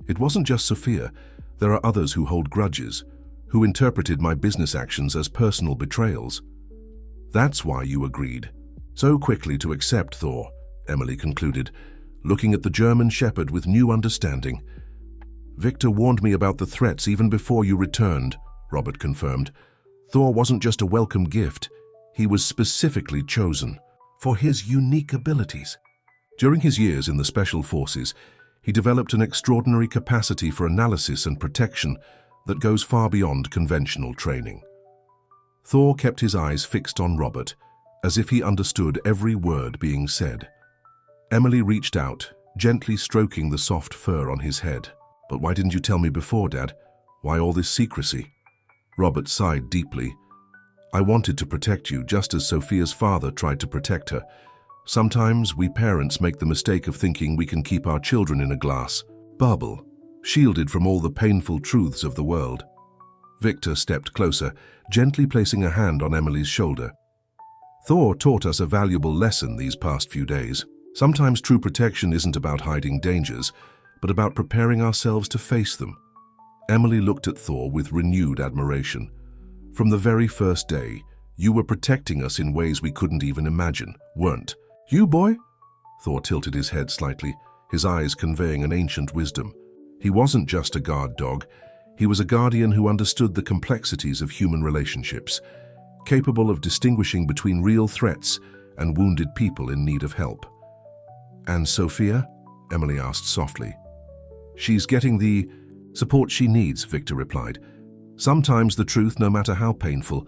It wasn't just Sophia. There are others who hold grudges, who interpreted my business actions as personal betrayals. That's why you agreed so quickly to accept Thor," Emily concluded, looking at the German shepherd with new understanding. "Victor warned me about the threats even before you returned," Robert confirmed. "Thor wasn't just a welcome gift. He was specifically chosen for his unique abilities. During his years in the Special Forces, he developed an extraordinary capacity for analysis and protection that goes far beyond conventional training." Thor kept his eyes fixed on Robert, as if he understood every word being said. Emily reached out, gently stroking the soft fur on his head. "But why didn't you tell me before, Dad? Why all this secrecy?" Robert sighed deeply. "I wanted to protect you, just as Sophia's father tried to protect her. Sometimes we parents make the mistake of thinking we can keep our children in a glass bubble, shielded from all the painful truths of the world." Victor stepped closer, gently placing a hand on Emily's shoulder. "Thor taught us a valuable lesson these past few days. Sometimes true protection isn't about hiding dangers, but about preparing ourselves to face them." Emily looked at Thor with renewed admiration. "From the very first day, you were protecting us in ways we couldn't even imagine, weren't you, boy?" Thor tilted his head slightly, his eyes conveying an ancient wisdom. He wasn't just a guard dog. He was a guardian who understood the complexities of human relationships, capable of distinguishing between real threats and wounded people in need of help. "And Sophia?" Emily asked softly. "She's getting the support she needs," Victor replied. "Sometimes the truth, no matter how painful,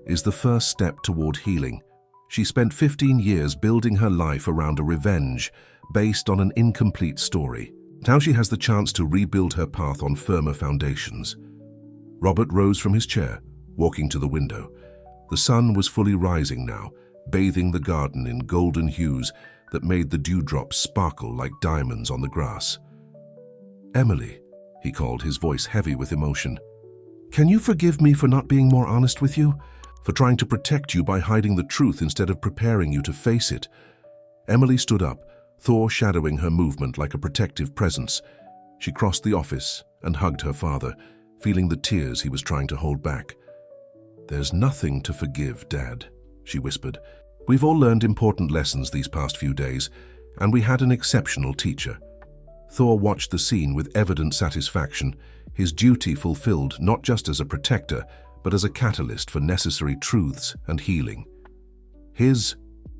is the first step toward healing. She spent 15 years building her life around a revenge based on an incomplete story. Now she has the chance to rebuild her path on firmer foundations. Robert rose from his chair, walking to the window. The sun was fully rising now, bathing the garden in golden hues that made the dewdrops sparkle like diamonds on the grass. "Emily," he called, his voice heavy with emotion. "Can you forgive me for not being more honest with you? For trying to protect you by hiding the truth instead of preparing you to face it?" Emily stood up, Thor shadowing her movement like a protective presence. She crossed the office and hugged her father, feeling the tears he was trying to hold back. "There's nothing to forgive, Dad," she whispered. "We've all learned important lessons these past few days, and we had an exceptional teacher." Thor watched the scene with evident satisfaction, his duty fulfilled not just as a protector, but as a catalyst for necessary truths and healing. His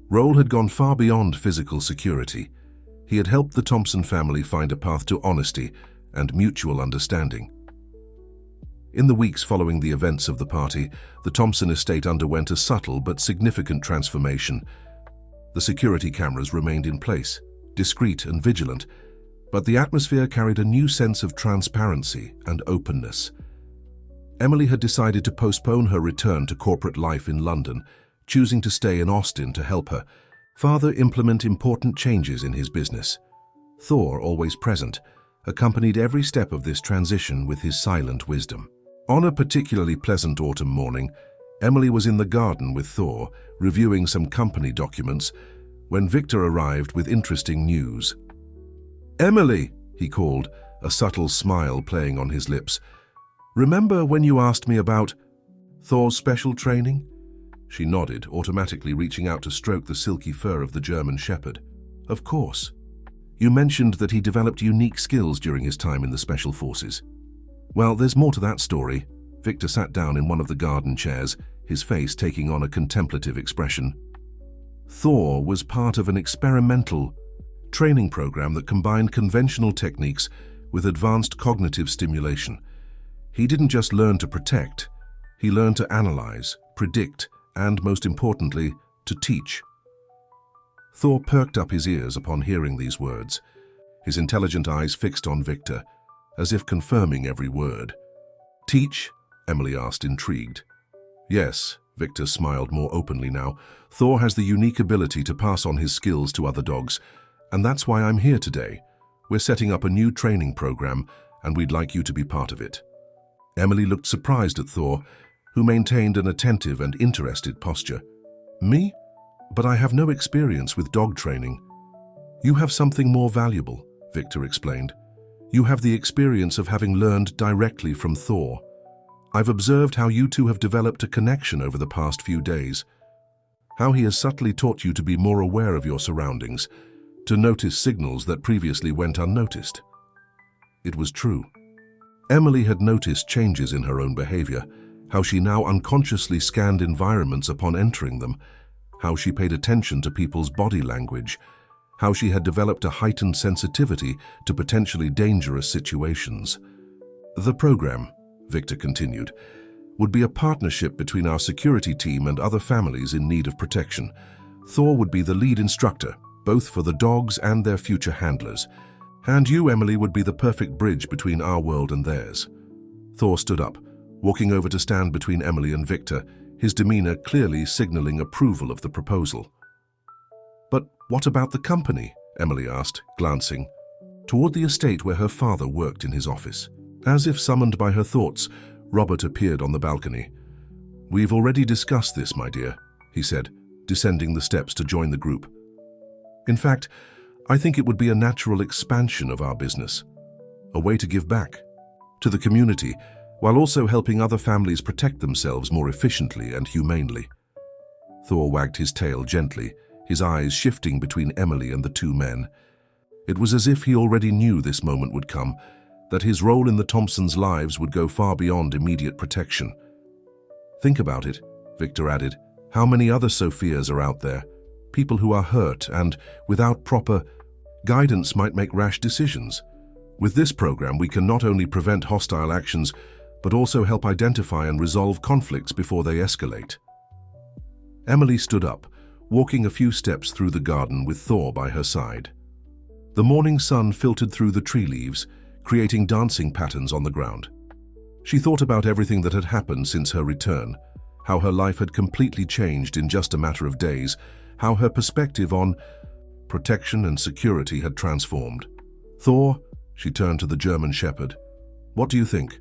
role had gone far beyond physical security. He had helped the Thompson family find a path to honesty and mutual understanding. In the weeks following the events of the party, the Thompson estate underwent a subtle but significant transformation. The security cameras remained in place, discreet and vigilant, but the atmosphere carried a new sense of transparency and openness. Emily had decided to postpone her return to corporate life in London, choosing to stay in Austin to help her father implement important changes in his business. Thor, always present, accompanied every step of this transition with his silent wisdom. On a particularly pleasant autumn morning, Emily was in the garden with Thor, reviewing some company documents, when Victor arrived with interesting news. "Emily," he called, a subtle smile playing on his lips. "Remember when you asked me about Thor's special training?" She nodded, automatically reaching out to stroke the silky fur of the German shepherd. "Of course. You mentioned that he developed unique skills during his time in the Special Forces." "Well, there's more to that story." Victor sat down in one of the garden chairs, his face taking on a contemplative expression. "Thor was part of an experimental training program that combined conventional techniques with advanced cognitive stimulation. He didn't just learn to protect, he learned to analyze, predict, and, most importantly, to teach." Thor perked up his ears upon hearing these words, his intelligent eyes fixed on Victor, as if confirming every word. "Teach?" Emily asked, intrigued. "Yes," Victor smiled more openly now. "Thor has the unique ability to pass on his skills to other dogs, and that's why I'm here today. We're setting up a new training program, and we'd like you to be part of it." Emily looked surprised at Thor, who maintained an attentive and interested posture. "Me? But I have no experience with dog training." "You have something more valuable," Victor explained. "You have the experience of having learned directly from Thor. I've observed how you two have developed a connection over the past few days, how he has subtly taught you to be more aware of your surroundings, to notice signals that previously went unnoticed." It was true. Emily had noticed changes in her own behavior, how she now unconsciously scanned environments upon entering them, how she paid attention to people's body language, how she had developed a heightened sensitivity to potentially dangerous situations. "The program," Victor continued, "would be a partnership between our security team and other families in need of protection. Thor would be the lead instructor, both for the dogs and their future handlers. And you, Emily, would be the perfect bridge between our world and theirs." Thor stood up, walking over to stand between Emily and Victor, his demeanor clearly signaling approval of the proposal. "But what about the company?" Emily asked, glancing toward the estate where her father worked in his office. As if summoned by her thoughts, Robert appeared on the balcony. "We've already discussed this, my dear," he said, descending the steps to join the group. "In fact, I think it would be a natural expansion of our business, a way to give back to the community, while also helping other families protect themselves more efficiently and humanely." Thor wagged his tail gently, his eyes shifting between Emily and the two men. It was as if he already knew this moment would come, that his role in the Thompsons' lives would go far beyond immediate protection. "Think about it," Victor added. "How many other Sophias are out there? People who are hurt and, without proper guidance, might make rash decisions. With this program, we can not only prevent hostile actions, but also help identify and resolve conflicts before they escalate." Emily stood up, walking a few steps through the garden with Thor by her side. The morning sun filtered through the tree leaves, creating dancing patterns on the ground. She thought about everything that had happened since her return, how her life had completely changed in just a matter of days, how her perspective on protection and security had transformed. "Thor," she turned to the German shepherd, "what do you think?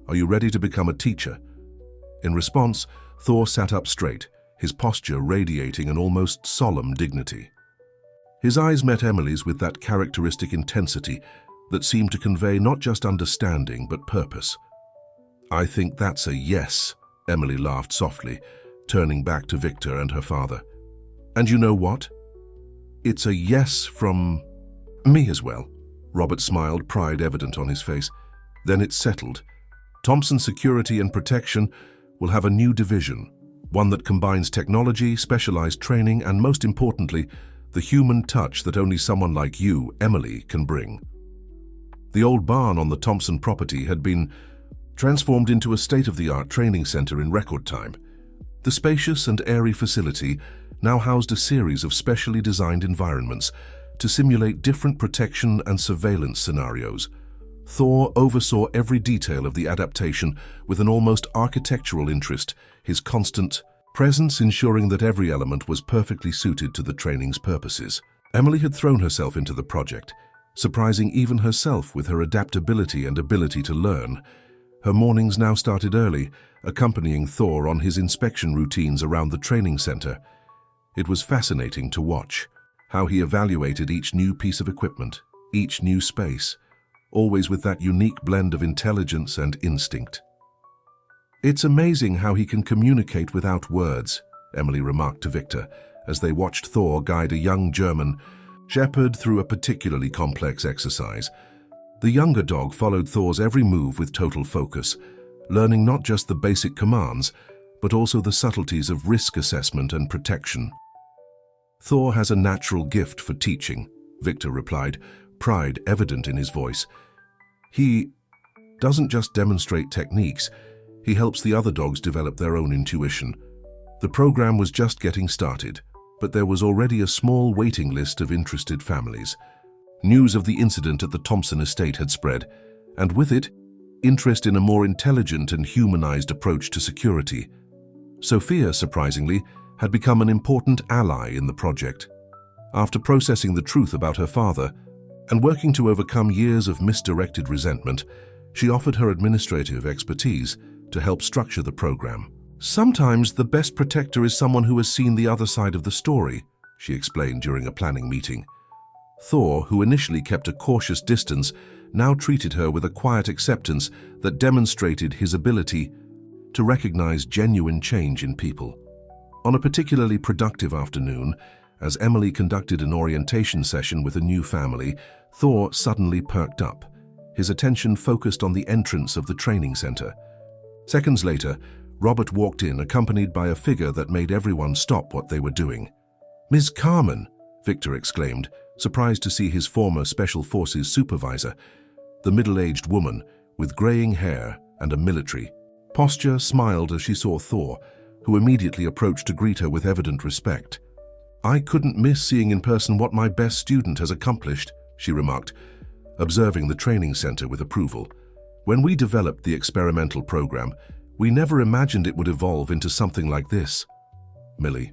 Are you ready to become a teacher?" In response, Thor sat up straight, his posture radiating an almost solemn dignity. His eyes met Emily's with that characteristic intensity that seemed to convey not just understanding but purpose. "I think that's a yes," Emily laughed softly, turning back to Victor and her father. "And you know what? It's a yes from me as well." Robert smiled, pride evident on his face. "Then it's settled. Thompson Security and Protection will have a new division, one that combines technology, specialized training, and most importantly, the human touch that only someone like you, Emily, can bring." The old barn on the Thompson property had been transformed into a state-of-the-art training center in record time. The spacious and airy facility now housed a series of specially designed environments to simulate different protection and surveillance scenarios. Thor oversaw every detail of the adaptation with an almost architectural interest, his constant presence ensuring that every element was perfectly suited to the training's purposes. Emily had thrown herself into the project, surprising even herself with her adaptability and ability to learn. Her mornings now started early, accompanying Thor on his inspection routines around the training center. It was fascinating to watch how he evaluated each new piece of equipment, each new space, always with that unique blend of intelligence and instinct. "It's amazing how he can communicate without words," Emily remarked to Victor as they watched Thor guide a young German shepherd through a particularly complex exercise. The younger dog followed Thor's every move with total focus, learning not just the basic commands, but also the subtleties of risk assessment and protection. "Thor has a natural gift for teaching," Victor replied, pride evident in his voice. "He doesn't just demonstrate techniques, he helps the other dogs develop their own intuition." The program was just getting started, but there was already a small waiting list of interested families. News of the incident at the Thompson estate had spread, and with it, interest in a more intelligent and humanized approach to security. Sophia, surprisingly, had become an important ally in the project. After processing the truth about her father and working to overcome years of misdirected resentment, she offered her administrative expertise to help structure the program. "Sometimes the best protector is someone who has seen the other side of the story," she explained during a planning meeting. Thor, who initially kept a cautious distance, now treated her with a quiet acceptance that demonstrated his ability to recognize genuine change in people. On a particularly productive afternoon, as Emily conducted an orientation session with a new family, Thor suddenly perked up, his attention focused on the entrance of the training center. Seconds later, Robert walked in, accompanied by a figure that made everyone stop what they were doing. "Ms. Carmen," Victor exclaimed, surprised to see his former Special Forces supervisor, the middle-aged woman with graying hair and a military posture, smiled as she saw Thor, who immediately approached to greet her with evident respect. "I couldn't miss seeing in person what my best student has accomplished," she remarked, observing the training center with approval. "When we developed the experimental program, we never imagined it would evolve into something like this." Millie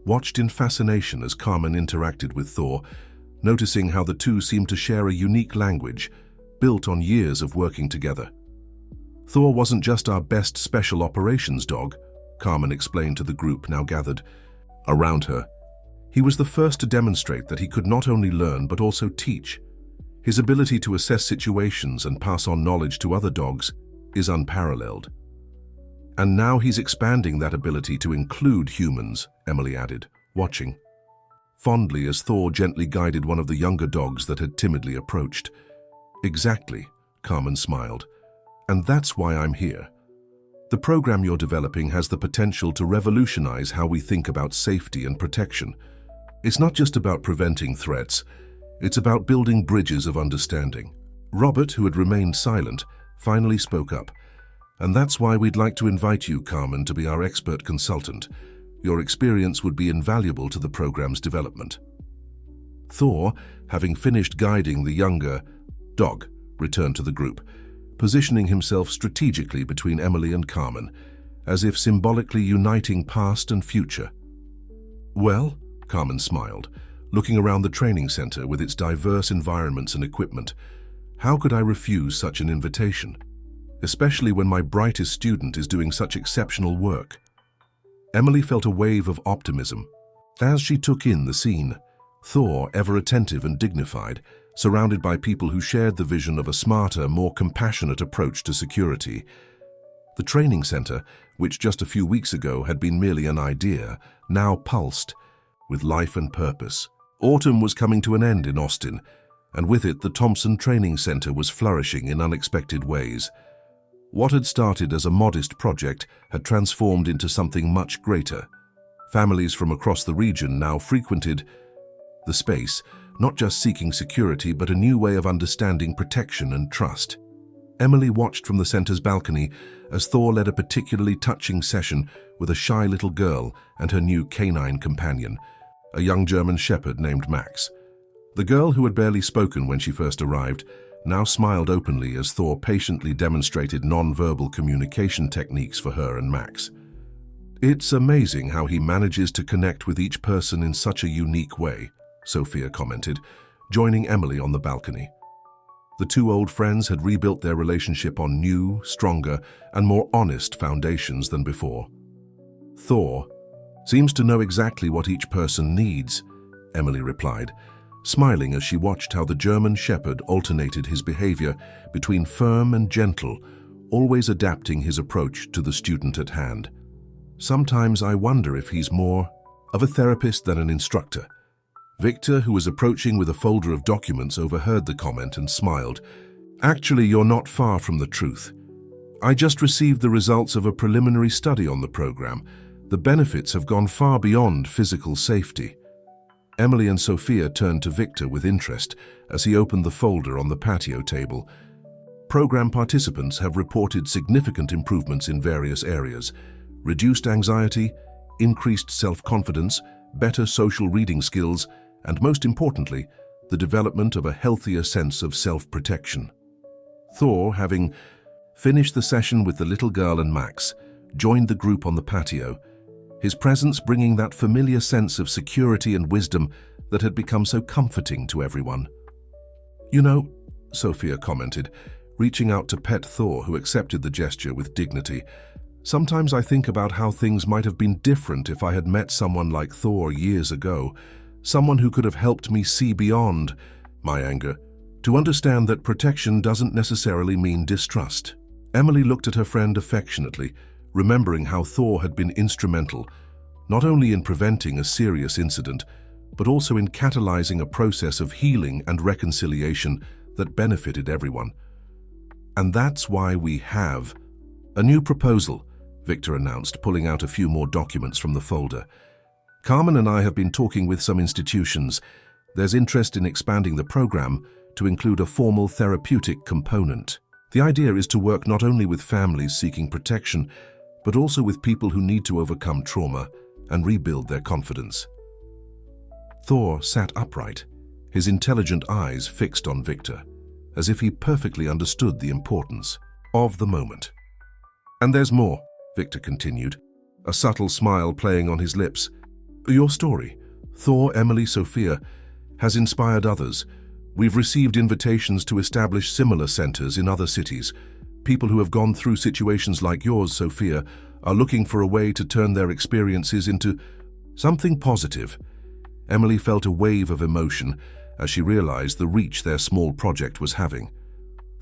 watched in fascination as Carmen interacted with Thor, noticing how the two seemed to share a unique language, built on years of working together. "Thor wasn't just our best special operations dog," Carmen explained to the group now gathered around her. "He was the first to demonstrate that he could not only learn but also teach. His ability to assess situations and pass on knowledge to other dogs is unparalleled. And now he's expanding that ability to include humans," Emily added, watching fondly as Thor gently guided one of the younger dogs that had timidly approached. "Exactly," Carmen smiled. "And that's why I'm here. The program you're developing has the potential to revolutionize how we think about safety and protection. It's not just about preventing threats, it's about building bridges of understanding." Robert, who had remained silent, finally spoke up. "And that's why we'd like to invite you, Carmen, to be our expert consultant. Your experience would be invaluable to the program's development." Thor, having finished guiding the younger dog, returned to the group, positioning himself strategically between Emily and Carmen, as if symbolically uniting past and future. "Well," Carmen smiled, looking around the training center with its diverse environments and equipment, "how could I refuse such an invitation? Especially when my brightest student is doing such exceptional work." Emily felt a wave of optimism as she took in the scene. Thor, ever attentive and dignified, surrounded by people who shared the vision of a smarter, more compassionate approach to security. The training center, which just a few weeks ago had been merely an idea, now pulsed with life and purpose. Autumn was coming to an end in Austin, and with it the Thompson Training Center was flourishing in unexpected ways. What had started as a modest project had transformed into something much greater. Families from across the region now frequented the space, not just seeking security but a new way of understanding protection and trust. Emily watched from the center's balcony as Thor led a particularly touching session with a shy little girl and her new canine companion, a young German shepherd named Max. The girl, who had barely spoken when she first arrived, now smiled openly as Thor patiently demonstrated non-verbal communication techniques for her and Max. "It's amazing how he manages to connect with each person in such a unique way," Sophia commented, joining Emily on the balcony. The two old friends had rebuilt their relationship on new, stronger, and more honest foundations than before. "Thor seems to know exactly what each person needs," Emily replied, smiling as she watched how the German shepherd alternated his behavior between firm and gentle, always adapting his approach to the student at hand. "Sometimes I wonder if he's more of a therapist than an instructor." Victor, who was approaching with a folder of documents, overheard the comment and smiled. "Actually, you're not far from the truth. I just received the results of a preliminary study on the program. The benefits have gone far beyond physical safety." Emily and Sophia turned to Victor with interest as he opened the folder on the patio table. Program participants have reported significant improvements in various areas: reduced anxiety, increased self-confidence, better social reading skills, and most importantly, the development of a healthier sense of self-protection. Thor, having finished the session with the little girl and Max, joined the group on the patio, his presence bringing that familiar sense of security and wisdom that had become so comforting to everyone. "You know," Sophia commented, reaching out to pet Thor, who accepted the gesture with dignity, "sometimes I think about how things might have been different if I had met someone like Thor years ago, someone who could have helped me see beyond my anger, to understand that protection doesn't necessarily mean distrust." Emily looked at her friend affectionately, remembering how Thor had been instrumental, not only in preventing a serious incident, but also in catalyzing a process of healing and reconciliation that benefited everyone. "And that's why we have a new proposal," Victor announced, pulling out a few more documents from the folder. "Carmen and I have been talking with some institutions. There's interest in expanding the program to include a formal therapeutic component. The idea is to work not only with families seeking protection, but also with people who need to overcome trauma and rebuild their confidence." Thor sat upright, his intelligent eyes fixed on Victor, as if he perfectly understood the importance of the moment. "And there's more," Victor continued, a subtle smile playing on his lips. "Your story, Thor, Emily, Sophia, has inspired others. We've received invitations to establish similar centers in other cities. People who have gone through situations like yours, Sophia, are looking for a way to turn their experiences into something positive." Emily felt a wave of emotion as she realized the reach their small project was having.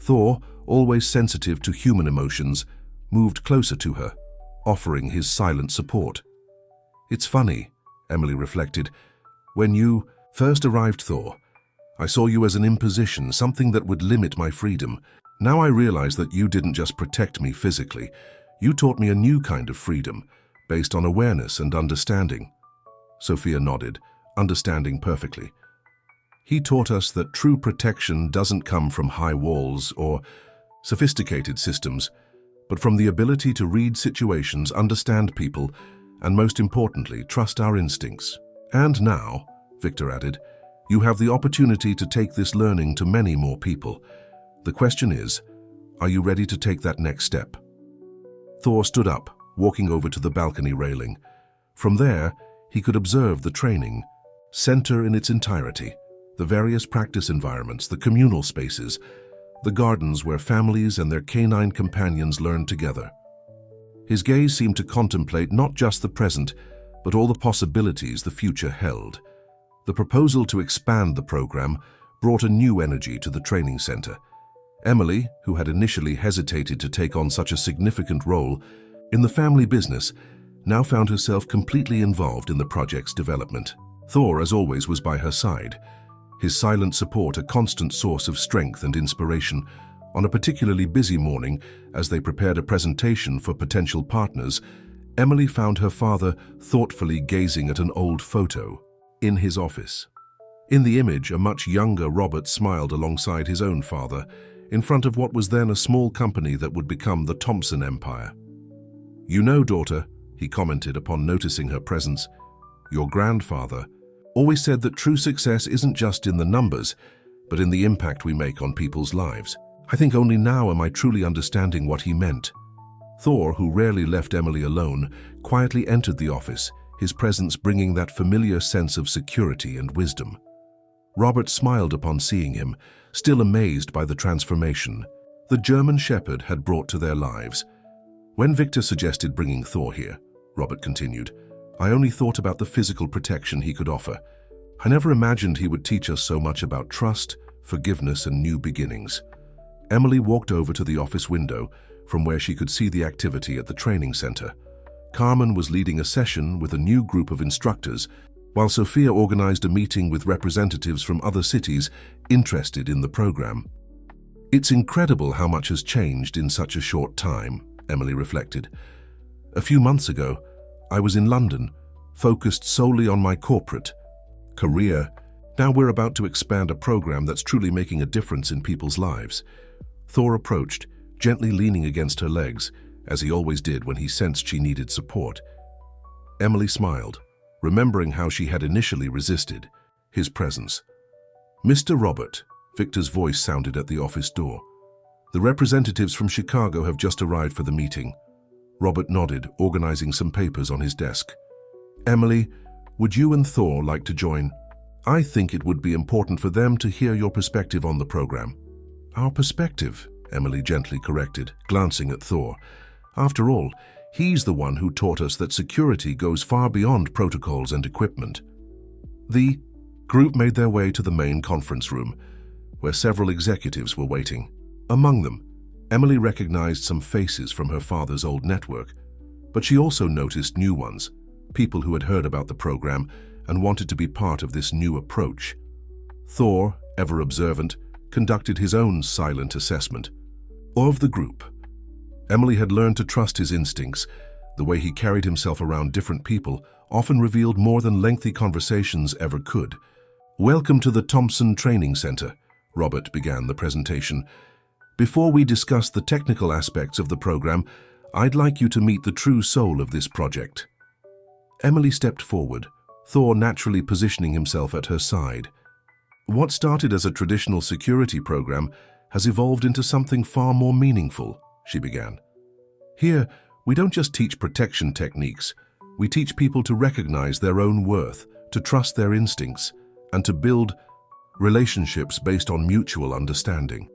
Thor, always sensitive to human emotions, moved closer to her, offering his silent support. "It's funny," Emily reflected. "When you first arrived, Thor, I saw you as an imposition, something that would limit my freedom. Now I realize that you didn't just protect me physically. You taught me a new kind of freedom, based on awareness and understanding." Sophia nodded, understanding perfectly. "He taught us that true protection doesn't come from high walls or sophisticated systems, but from the ability to read situations, understand people, and most importantly, trust our instincts." "And now," Victor added, You have the opportunity to take this learning to many more people. The question is, are you ready to take that next step? Thor stood up, walking over to the balcony railing. From there, he could observe the training center in its entirety, the various practice environments, the communal spaces, the gardens where families and their canine companions learned together. His gaze seemed to contemplate not just the present, but all the possibilities the future held. The proposal to expand the program brought a new energy to the training center. Emily, who had initially hesitated to take on such a significant role in the family business, now found herself completely involved in the project's development. Thor, as always, was by her side, his silent support a constant source of strength and inspiration. On a particularly busy morning, as they prepared a presentation for potential partners, Emily found her father thoughtfully gazing at an old photo in his office. In the image, a much younger Robert smiled alongside his own father, in front of what was then a small company that would become the Thompson Empire. "You know, daughter," he commented upon noticing her presence, "your grandfather always said that true success isn't just in the numbers, but in the impact we make on people's lives. I think only now am I truly understanding what he meant." Thor, who rarely left Emily alone, quietly entered the office, his presence bringing that familiar sense of security and wisdom. Robert smiled upon seeing him, still amazed by the transformation the German Shepherd had brought to their lives. "When Victor suggested bringing Thor here," Robert continued, "I only thought about the physical protection he could offer. I never imagined he would teach us so much about trust, forgiveness, and new beginnings." Emily walked over to the office window, from where she could see the activity at the training center. Carmen was leading a session with a new group of instructors, while Sophia organized a meeting with representatives from other cities interested in the program. "It's incredible how much has changed in such a short time," Emily reflected. "A few months ago, I was in London, focused solely on my corporate career. Now we're about to expand a program that's truly making a difference in people's lives." Thor approached, gently leaning against her legs, as he always did when he sensed she needed support. Emily smiled, remembering how she had initially resisted his presence. "Mr. Robert," Victor's voice sounded at the office door. "The representatives from Chicago have just arrived for the meeting." Robert nodded, organizing some papers on his desk. "Emily, would you and Thor like to join? I think it would be important for them to hear your perspective on the program." "Our perspective," Emily gently corrected, glancing at Thor. "After all, he's the one who taught us that security goes far beyond protocols and equipment." The group made their way to the main conference room, where several executives were waiting. Among them, Emily recognized some faces from her father's old network, but she also noticed new ones, people who had heard about the program and wanted to be part of this new approach. Thor, ever observant, conducted his own silent assessment of the group. Emily had learned to trust his instincts. The way he carried himself around different people often revealed more than lengthy conversations ever could. "Welcome to the Thompson Training Center," Robert began the presentation. "Before we discuss the technical aspects of the program, I'd like you to meet the true soul of this project." Emily stepped forward, Thor naturally positioning himself at her side. "What started as a traditional security program has evolved into something far more meaningful," she began. "Here, we don't just teach protection techniques. We teach people to recognize their own worth, to trust their instincts, and to build relationships based on mutual understanding."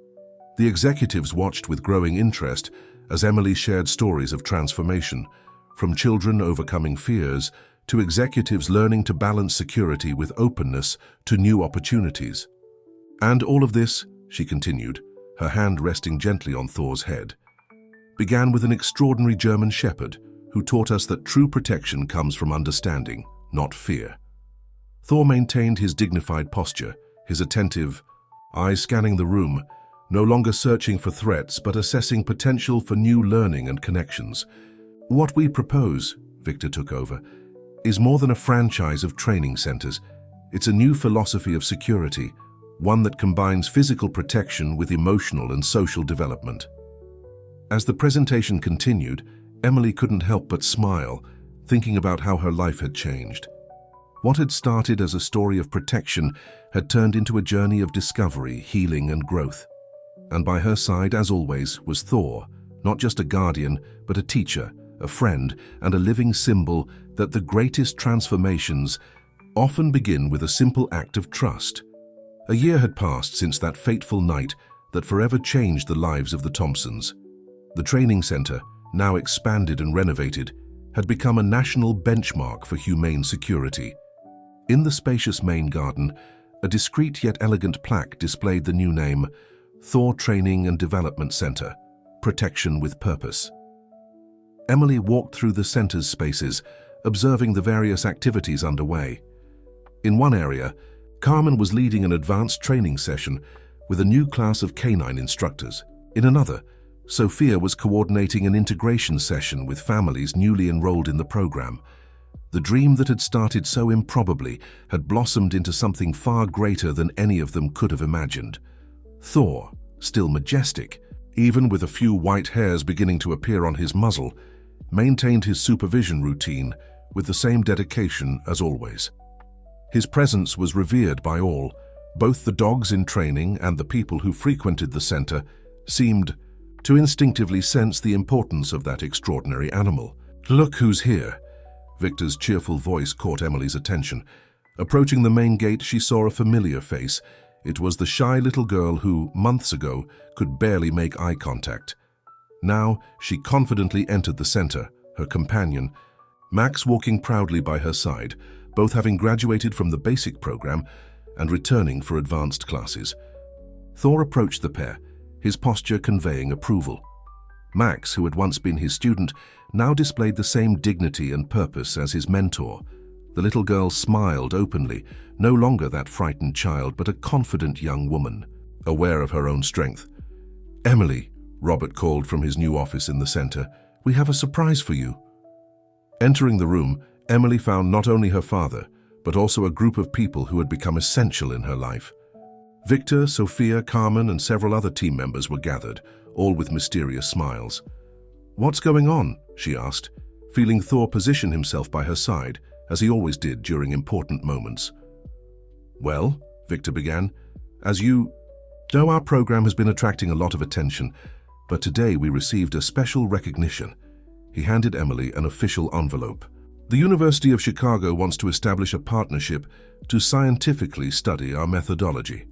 The executives watched with growing interest as Emily shared stories of transformation, from children overcoming fears to executives learning to balance security with openness to new opportunities. "And all of this," she continued, her hand resting gently on Thor's head, "began with an extraordinary German shepherd who taught us that true protection comes from understanding, not fear." Thor maintained his dignified posture, his attentive eyes scanning the room, no longer searching for threats but assessing potential for new learning and connections. "What we propose," Victor took over, "is more than a franchise of training centers. It's a new philosophy of security, one that combines physical protection with emotional and social development." As the presentation continued, Emily couldn't help but smile, thinking about how her life had changed. What had started as a story of protection had turned into a journey of discovery, healing, and growth. And by her side, as always, was Thor, not just a guardian, but a teacher, a friend, and a living symbol that the greatest transformations often begin with a simple act of trust. A year had passed since that fateful night that forever changed the lives of the Thompsons. The training center, now expanded and renovated, had become a national benchmark for humane security. In the spacious main garden, a discreet yet elegant plaque displayed the new name, Thor Training and Development Center, Protection with Purpose. Emily walked through the center's spaces, observing the various activities underway. In one area, Carmen was leading an advanced training session with a new class of canine instructors. In another, Sophia was coordinating an integration session with families newly enrolled in the program. The dream that had started so improbably had blossomed into something far greater than any of them could have imagined. Thor, still majestic, even with a few white hairs beginning to appear on his muzzle, maintained his supervision routine with the same dedication as always. His presence was revered by all. Both the dogs in training and the people who frequented the center seemed to instinctively sense the importance of that extraordinary animal. "Look who's here!" Victor's cheerful voice caught Emily's attention. Approaching the main gate, she saw a familiar face. It was the shy little girl who, months ago, could barely make eye contact. Now, she confidently entered the center, her companion, Max, walking proudly by her side, both having graduated from the basic program and returning for advanced classes. Thor approached the pair, his posture conveying approval. Max, who had once been his student, now displayed the same dignity and purpose as his mentor. The little girl smiled openly, no longer that frightened child, but a confident young woman, aware of her own strength. "Emily," Robert called from his new office in the center, "we have a surprise for you." Entering the room, Emily found not only her father, but also a group of people who had become essential in her life. Victor, Sophia, Carmen, and several other team members were gathered, all with mysterious smiles. "What's going on?" she asked, feeling Thor position himself by her side, as he always did during important moments. "Well," Victor began, "as you know, our program has been attracting a lot of attention, but today we received a special recognition." He handed Emily an official envelope. "The University of Chicago wants to establish a partnership to scientifically study our methodology.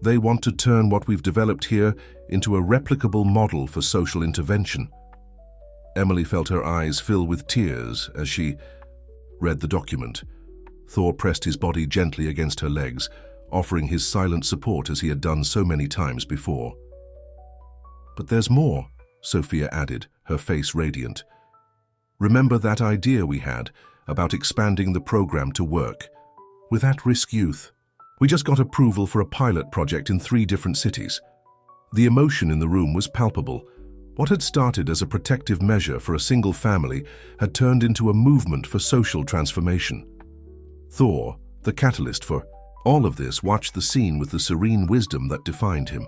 They want to turn what we've developed here into a replicable model for social intervention." Emily felt her eyes fill with tears as she read the document. Thor pressed his body gently against her legs, offering his silent support as he had done so many times before. "But there's more," Sophia added, her face radiant. "Remember that idea we had about expanding the program to work with at-risk youth? We just got approval for a pilot project in 3 different cities." The emotion in the room was palpable. What had started as a protective measure for a single family had turned into a movement for social transformation. Thor, the catalyst for all of this, watched the scene with the serene wisdom that defined him.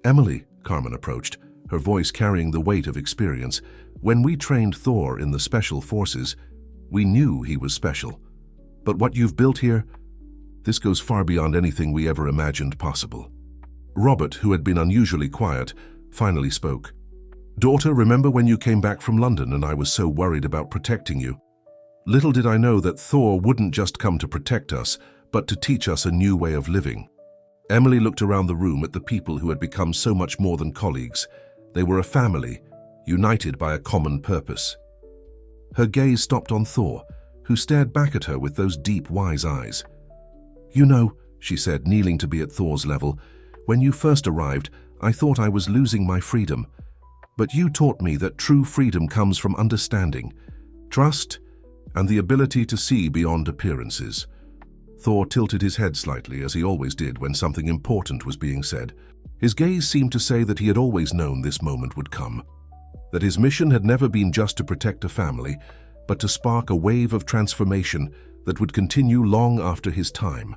"Emily," Carmen approached, her voice carrying the weight of experience, "when we trained Thor in the Special Forces, we knew he was special. But what you've built here, this goes far beyond anything we ever imagined possible." Robert, who had been unusually quiet, finally spoke. "Daughter, remember when you came back from London and I was so worried about protecting you? Little did I know that Thor wouldn't just come to protect us, but to teach us a new way of living." Emily looked around the room at the people who had become so much more than colleagues. They were a family, united by a common purpose. Her gaze stopped on Thor, who stared back at her with those deep, wise eyes. "You know," she said, kneeling to be at Thor's level, "when you first arrived, I thought I was losing my freedom. But you taught me that true freedom comes from understanding, trust, and the ability to see beyond appearances." Thor tilted his head slightly, as he always did when something important was being said. His gaze seemed to say that he had always known this moment would come, that his mission had never been just to protect a family, but to spark a wave of transformation that would continue long after his time.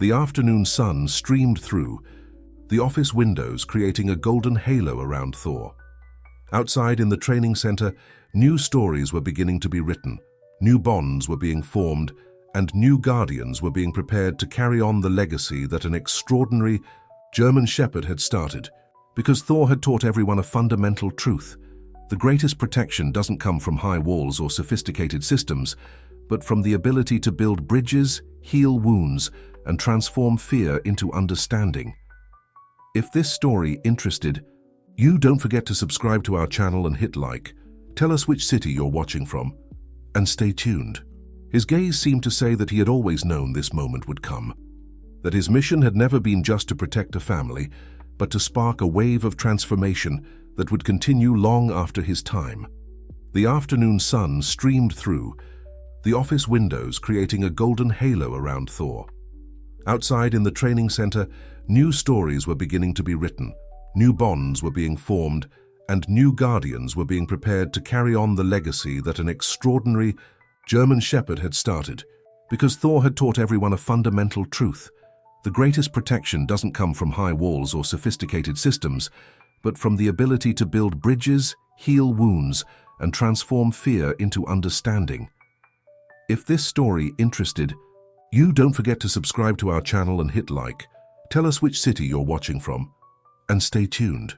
The afternoon sun streamed through the office windows, creating a golden halo around Thor. Outside in the training center, new stories were beginning to be written, new bonds were being formed, and new guardians were being prepared to carry on the legacy that an extraordinary German shepherd had started. Because Thor had taught everyone a fundamental truth: the greatest protection doesn't come from high walls or sophisticated systems, but from the ability to build bridges, heal wounds, and transform fear into understanding. If this story interested you, don't forget to subscribe to our channel and hit like. Tell us which city you're watching from, and stay tuned. His gaze seemed to say that he had always known this moment would come, that his mission had never been just to protect a family, but to spark a wave of transformation that would continue long after his time. The afternoon sun streamed through the office windows, creating a golden halo around Thor. Outside in the training center, new stories were beginning to be written, new bonds were being formed, and new guardians were being prepared to carry on the legacy that an extraordinary German shepherd had started. Because Thor had taught everyone a fundamental truth: the greatest protection doesn't come from high walls or sophisticated systems, but from the ability to build bridges, heal wounds, and transform fear into understanding. If this story interested you, don't forget to subscribe to our channel and hit like. Tell us which city you're watching from, and stay tuned.